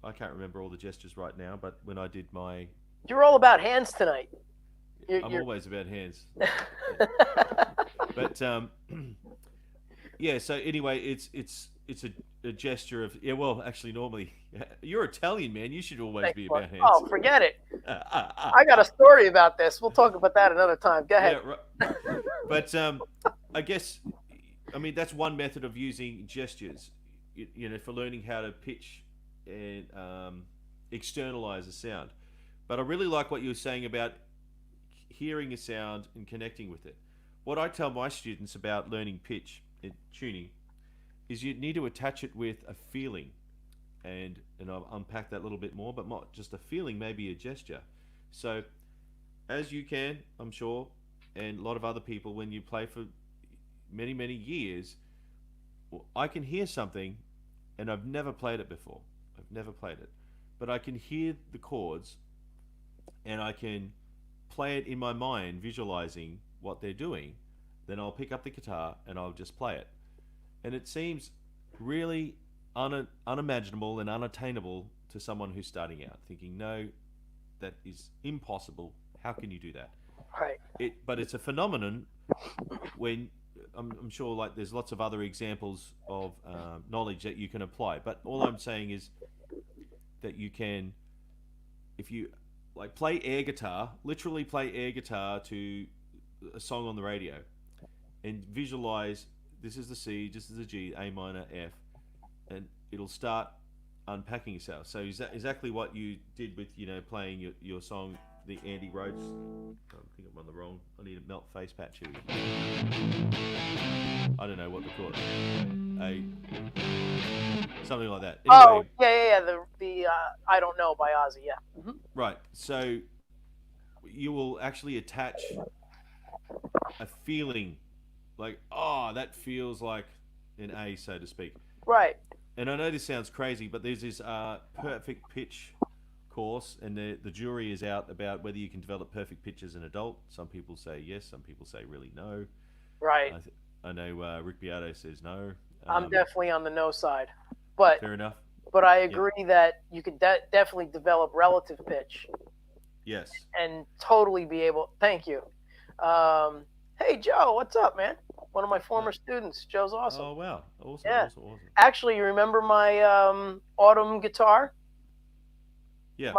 I can't remember all the gestures right now, but when I did my... You're all about hands tonight. I'm always about hands. But yeah, so anyway, it's a gesture of, well, actually normally you're Italian, man, you should always be about hands. Oh, forget it. I got a story about this. We'll talk about that another time. Go ahead. Yeah, right. But I guess, that's one method of using gestures, for learning how to pitch and externalize a sound. But I really like what you were saying about hearing a sound and connecting with it. What I tell my students about learning pitch and tuning is you need to attach it with a feeling, and I'll unpack that a little bit more, but not just a feeling, maybe a gesture. So as you can, I'm sure, and a lot of other people, when you play for many, many years, I can hear something, and I've never played it before. I've never played it, but I can hear the chords, and I can play it in my mind, visualizing what they're doing. Then I'll pick up the guitar and I'll just play it. And it seems really unimaginable and unattainable to someone who's starting out, thinking, no, that is impossible. How can you do that? Right. But it's a phenomenon when I'm sure like there's lots of other examples of knowledge that you can apply. But all I'm saying is that you can, if you like play air guitar, literally play air guitar to a song on the radio and visualize this is the C, this is the G, A minor, F, and it'll start unpacking yourself. So exactly what you did with playing your song, the Andy Rhodes. I think I'm on the wrong. I need a melt face patch here. I don't know what to call it. Something like that. Anyway, yeah. The I Don't Know by Ozzy. Yeah. Mm-hmm. Right. So you will actually attach a feeling, like, oh, that feels like an A, so to speak. Right. And I know this sounds crazy, but there's this perfect pitch course, and the jury is out about whether you can develop perfect pitch as an adult. Some people say yes, some people say really no. Right. I know Rick Beato says no. I'm definitely on the no side. But fair enough. But I agree that you could definitely develop relative pitch. Yes. And totally be able. Thank you. Hey Joe, what's up, man? One of my former students. Joe's awesome. Oh wow, awesome, yeah. Awesome. Actually, you remember my autumn guitar? Yeah.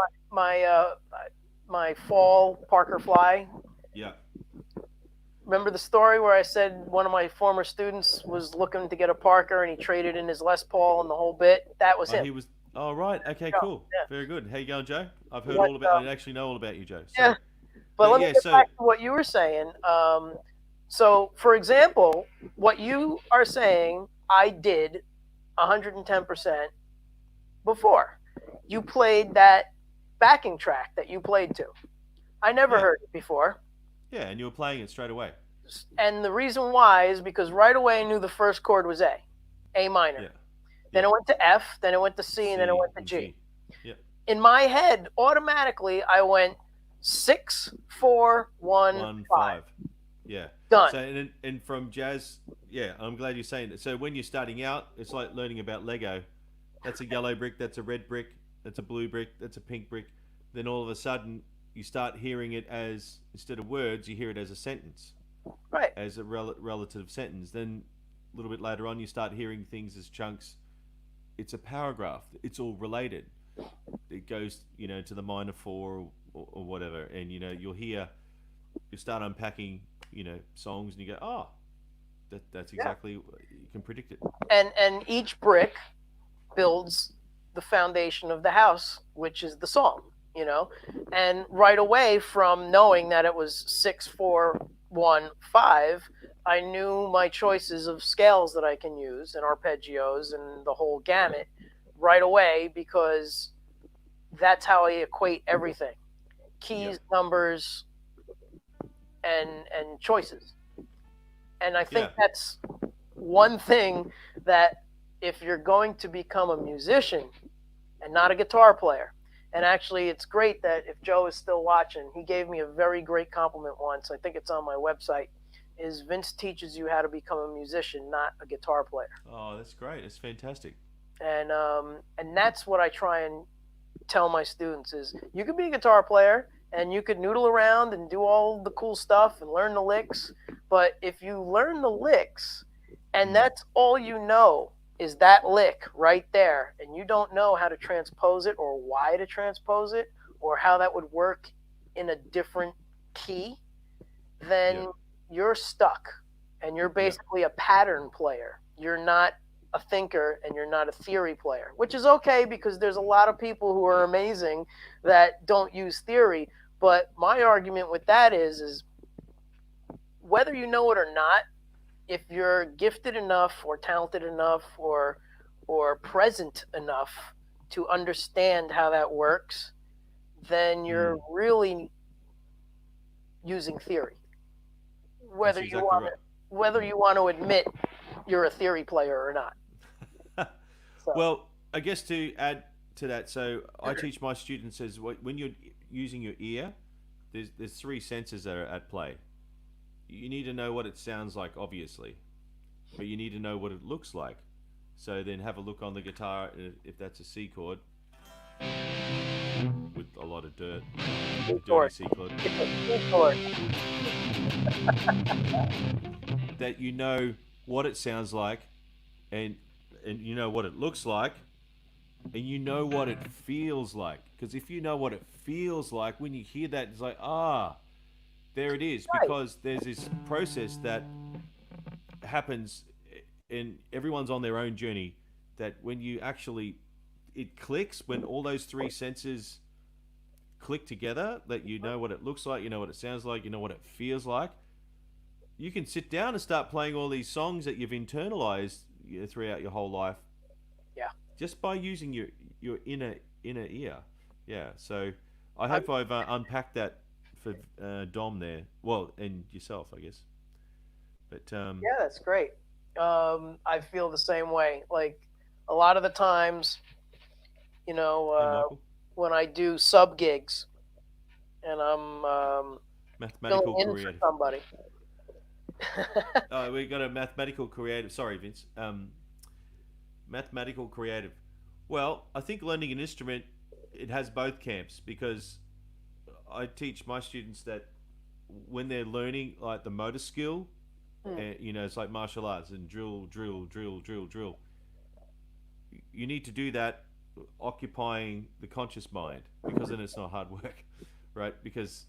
my fall Parker Fly. Yeah. Remember the story where I said one of my former students was looking to get a Parker and he traded in his Les Paul and the whole bit? That was Oh, him. he was. Oh, right. Okay, Yeah, cool. yeah. Very good. How you going, Joe? I've heard What, all about. I actually know all about you, Joe. So, yeah, but let me yeah. get So, back to what you were saying. So, for example, what you are saying, I did 110% before. You played that backing track that you played to. I never yeah, heard it before. yeah, and you were playing it straight away. And the reason why is because right away I knew the first chord was A minor. Yeah. Then Yeah. it went to F, then it went to C, and then it C went to and G. Yeah. In my head, automatically, I went 6, 4, 1, 1, 5. 5. Yeah. Done. So and from jazz, yeah, I'm glad you're saying it. So when you're starting out, it's like learning about Lego. That's a yellow brick. That's a red brick. That's a blue brick. That's a pink brick. Then all of a sudden, you start hearing it as, instead of words, you hear it as a sentence, Right. as a relative sentence. Then a little bit later on, you start hearing things as chunks. It's a paragraph. It's all related. It goes, to the minor 4 or whatever, and you'll hear, you start unpacking, songs, and you go, oh, that's exactly, you can predict it. And each brick builds the foundation of the house, which is the song, And right away from knowing that it was 6, 4, 1, 5, I knew my choices of scales that I can use and arpeggios and the whole gamut right away, because that's how I equate everything: keys, Yep. numbers, and choices. And I think Yeah. that's one thing that, if you're going to become a musician and not a guitar player, and actually it's great that if Joe is still watching, he gave me a very great compliment once. I think it's on my website. Is Vince teaches you how to become a musician, not a guitar player. Oh, that's great. It's fantastic. And that's what I try and tell my students: is you could be a guitar player and you could noodle around and do all the cool stuff and learn the licks, but if you learn the licks and that's all you know is that lick right there, and you don't know how to transpose it or why to transpose it or how that would work in a different key, then you're stuck, and you're basically a pattern player. You're not a thinker, and you're not a theory player, which is okay, because there's a lot of people who are amazing that don't use theory. But my argument with that is whether you know it or not, if you're gifted enough or talented enough or present enough to understand how that works, then you're really using theory. Whether That's you exactly want right. whether you want to admit you're a theory player or not. So. Well, I guess to add to that, so I teach my students as when you're using your ear, there's 3 senses that are at play. You need to know what it sounds like, obviously, but you need to know what it looks like. So then have a look on the guitar, if that's a C chord with a lot of dirt, dirty C chord. That you know what it sounds like, and you know what it looks like, and you know what it feels like. Because if you know what it feels like, when you hear that, it's like, there it is. Because there's this process that happens, and everyone's on their own journey, that when you actually, it clicks, when all those 3 senses click together, that you know what it looks like, you know what it sounds like, you know what it feels like. You can sit down and start playing all these songs that you've internalized throughout your whole life. Yeah. Just by using your inner ear. Yeah. So I hope I've unpacked that for Dom there. Well, and yourself, I guess. But yeah, that's great. I feel the same way. Like a lot of the times, hey, Michael, when I do sub gigs and I'm mathematical filling in creative. for somebody. We got a mathematical creative. Sorry, Vince. Mathematical creative. Well, I think learning an instrument, it has both camps, because I teach my students that when they're learning like the motor skill, it's like martial arts and drill, drill, drill, drill, drill. You need to do that occupying the conscious mind, because then it's not hard work. right? Because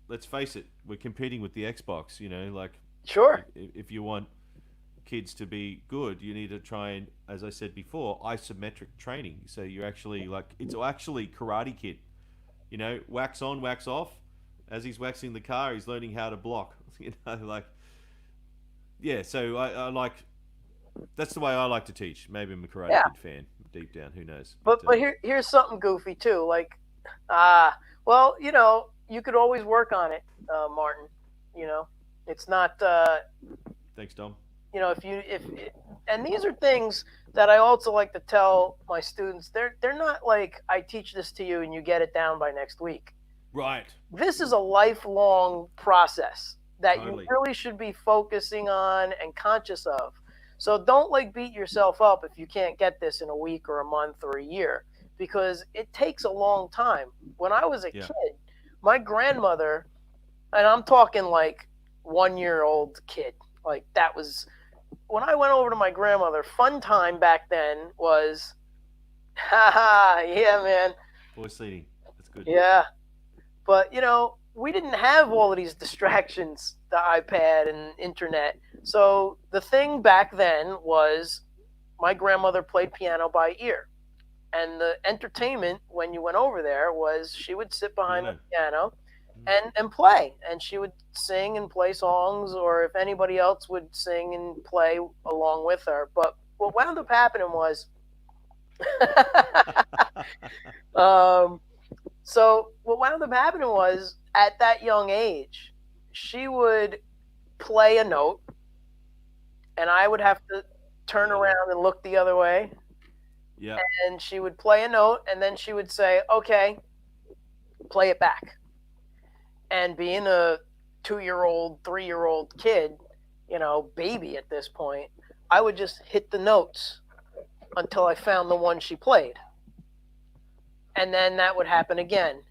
let's face it, we're competing with the Xbox. Like Sure. if you want kids to be good, you need to try and, as I said before, isometric training. So you're actually like, it's actually Karate Kid. Wax on, wax off. As he's waxing the car, he's learning how to block. Like, yeah. So I like, that's the way I like to teach. Maybe I'm a Karate Kid fan deep down. Who knows? But here's something goofy too. Like, well, you could always work on it, Martin. It's not. Thanks, Dom. And these are things that I also like to tell my students. They're not like, I teach this to you and you get it down by next week. Right. This is a lifelong process that Totally. you really should be focusing on and conscious of. So don't like beat yourself up if you can't get this in a week or a month or a year, because it takes a long time. When I was a kid, my grandmother, and I'm talking like 1-year-old kid, like that was when I went over to my grandmother. Fun time back then was, yeah, man. Voice leading. That's good. Yeah. But, we didn't have all of these distractions, the iPad and internet. So the thing back then was my grandmother played piano by ear. And the entertainment when you went over there was she would sit behind the piano and play. And she would sing and play songs, or if anybody else would sing and play along with her. But what wound up happening was so what wound up happening was, at that young age, she would play a note, and I would have to turn around and look the other way. Yeah. And she would play a note, and then she would say, okay, play it back. And being a 2-year-old, 3-year-old kid, baby at this point, I would just hit the notes until I found the one she played. And then that would happen again.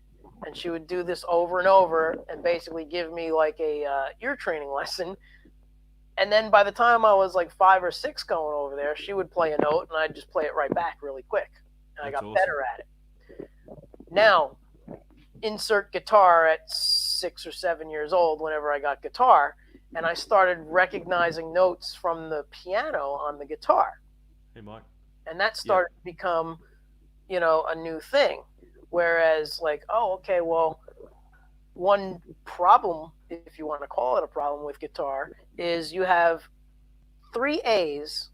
And she would do this over and over and basically give me like a ear training lesson. And then by the time I was like 5 or 6 going over there, she would play a note and I'd just play it right back really quick. And I got better at it. Now, insert guitar at 6 or 7 years old whenever I got guitar. And I started recognizing notes from the piano on the guitar. Hey, Mike. And that started to become, a new thing. Whereas, like, oh, okay, well, one problem, if you want to call it a problem with guitar, is you have 3 A's.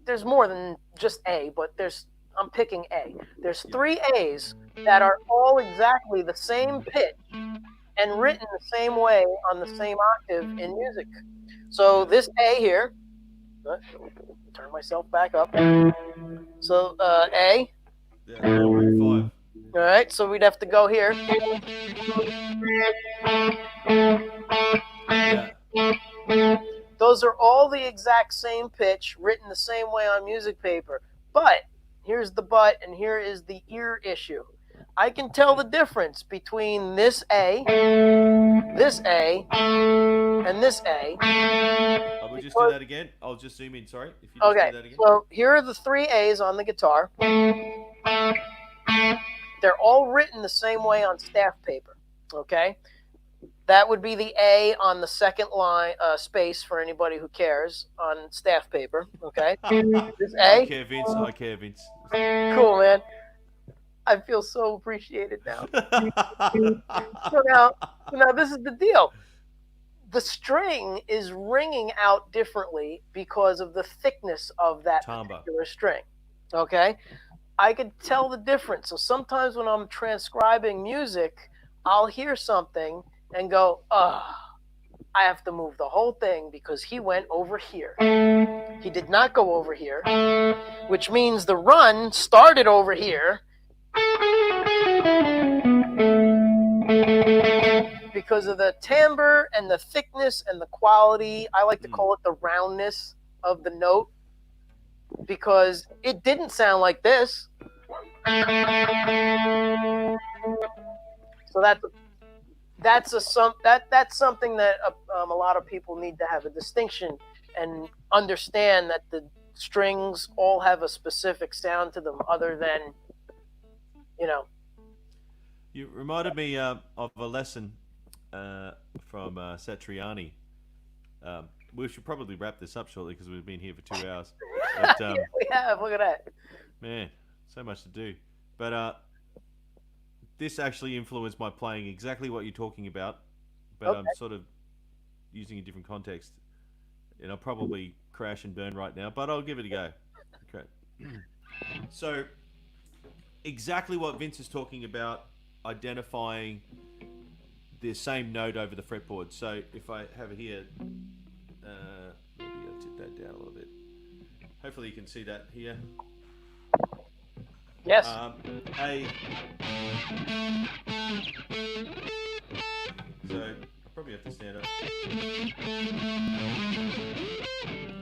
There's more than just A, but I'm picking A. There's 3 A's that are all exactly the same pitch and written the same way on the same octave in music. So this A here, turn myself back up. So A. Yeah, 5. All right, so we'd have to go here. Yeah. Those are all the exact same pitch, written the same way on music paper. But here's the but, and here is the ear issue. I can tell the difference between this A, and this A. I will just do that again. I'll just zoom in. Sorry. If you just do that again. So here are the 3 A's on the guitar. They're all written the same way on staff paper. Okay. That would be the A on the second line space for anybody who cares on staff paper. Okay. This A. I care, Vince. I care, Vince. Cool, man. I feel so appreciated now. So now this is the deal. The string is ringing out differently because of the thickness of that particular string. Okay? I could tell the difference. So sometimes when I'm transcribing music, I'll hear something and go, I have to move the whole thing because he went over here. He did not go over here, which means the run started over here. Because of the timbre and the thickness and the quality, I like to call it the roundness of the note, because it didn't sound like this. So that's something that a lot of people need to have a distinction and understand, that the strings all have a specific sound to them, other than, You reminded me of a lesson from Satriani. We should probably wrap this up shortly because we've been here for 2 hours. But Yeah, we have. Look at that. man, so much to do. But this actually influenced my playing exactly what you're talking about. But I'm Okay. sort of using a different context, and I'll probably crash and burn right now. But I'll give it a go. Okay. So exactly what Vince is talking about, identifying the same note over the fretboard. So if I have it here, maybe I'll tip that down a little bit. Hopefully you can see that here. Yes. A. So I probably have to stand up.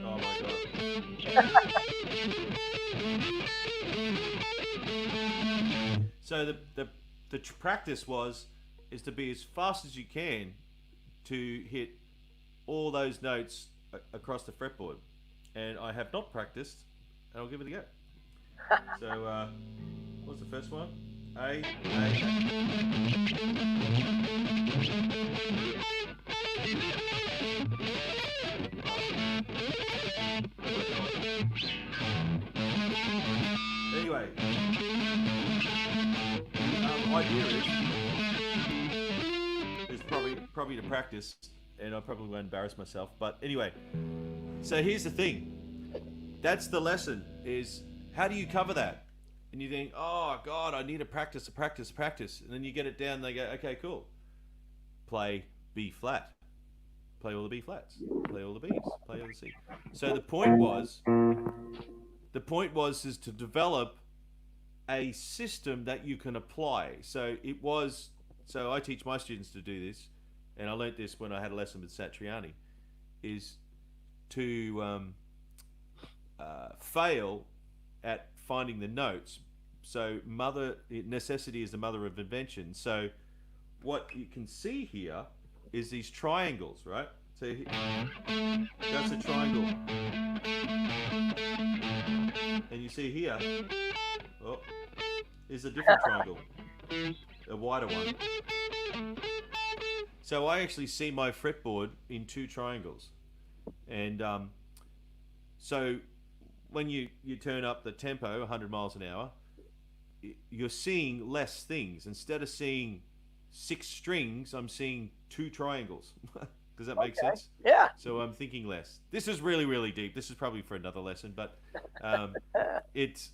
Oh my god. So the practice is to be as fast as you can to hit all those notes across the fretboard, and I have not practiced, and I'll give it a go. So what's the first one? A. Anyway, the idea is probably to practice, and I probably won't embarrass myself. But anyway, so here's the thing. That's the lesson: is how do you cover that? And you think, oh God, I need to practice, and then you get it down. And they go, okay, cool. Play B flat. Play all the B flats. Play all the Bs. Play all the C. So the point was is to develop a system that you can apply. So I teach my students to do this, and I learnt this when I had a lesson with Satriani, is to fail at finding the notes. So necessity is the mother of invention. So what you can see here is these triangles, right? So that's a triangle. And you see here, is a different triangle, a wider one. So I actually see my fretboard in two triangles. And so when you turn up the tempo 100 miles an hour, you're seeing less things. Instead of seeing 6 strings, I'm seeing 2 triangles. Does that make sense? Yeah. So I'm thinking less. This is really, really deep. This is probably for another lesson, but it's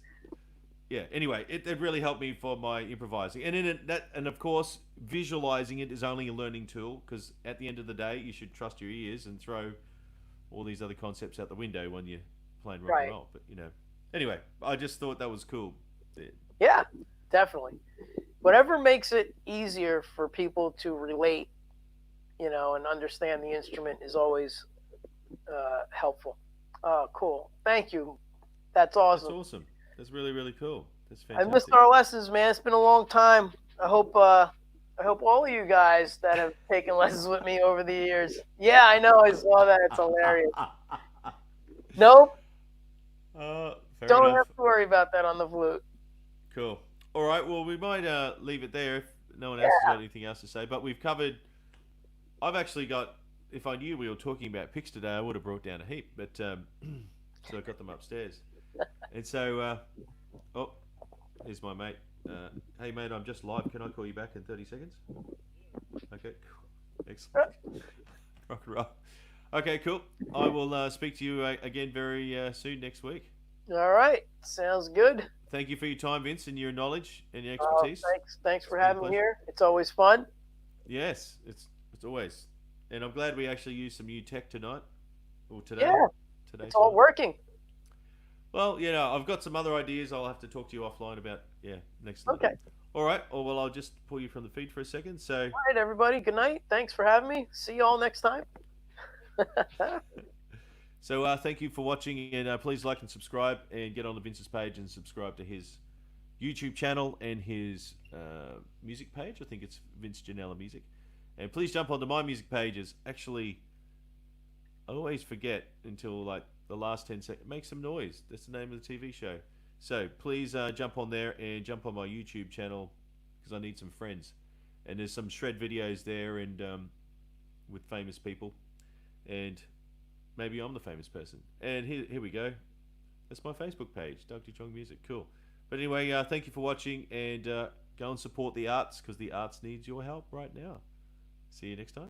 yeah. Anyway, it really helped me for my improvising, and of course, visualizing it is only a learning tool, because at the end of the day, you should trust your ears and throw all these other concepts out the window when you're playing rock and roll. But anyway, I just thought that was cool. Yeah, definitely. Whatever makes it easier for people to relate, and understand the instrument is always helpful. Oh, cool. Thank you. That's awesome. That's awesome. That's really, really cool. That's I fantastic. missed our lessons, man. It's been a long time. I hope all of you guys that have taken lessons with me over the years. Yeah, I know. I saw that. It's hilarious. Nope. Don't have to worry about that on the flute. Cool. All right. Well, we might leave it there if no one else has got anything else to say. But we've covered. I've actually got. If I knew we were talking about picks today, I would have brought down a heap. But so I got them upstairs. And so, here's my mate. Hey, mate, I'm just live. Can I call you back in 30 seconds? Okay, cool. Excellent. Rock and roll. Okay, cool. I will speak to you again very soon next week. All right. Sounds good. Thank you for your time, Vince, and your knowledge and your expertise. Thanks for having me here. It's always fun. Yes, it's always. And I'm glad we actually used some new tech tonight. Or today. Yeah, it's all working. Well, I've got some other ideas I'll have to talk to you offline about, next time. Okay. All right. Well, I'll just pull you from the feed for a second. So. All right, everybody. Good night. Thanks for having me. See you all next time. So thank you for watching, and please like and subscribe, and get on to Vince's page and subscribe to his YouTube channel and his music page. I think it's Vince Genella Music. And please jump onto my music pages. Actually, I always forget until like the last 10 seconds. Make some noise. That's the name of the TV show. So please jump on there and jump on my YouTube channel. because I need some friends. And there's some shred videos there, and with famous people, and maybe I'm the famous person. And here we go. That's my Facebook page, Dr. Jong Music. Cool. But anyway, thank you for watching, and go and support the arts, because the arts needs your help right now. See you next time.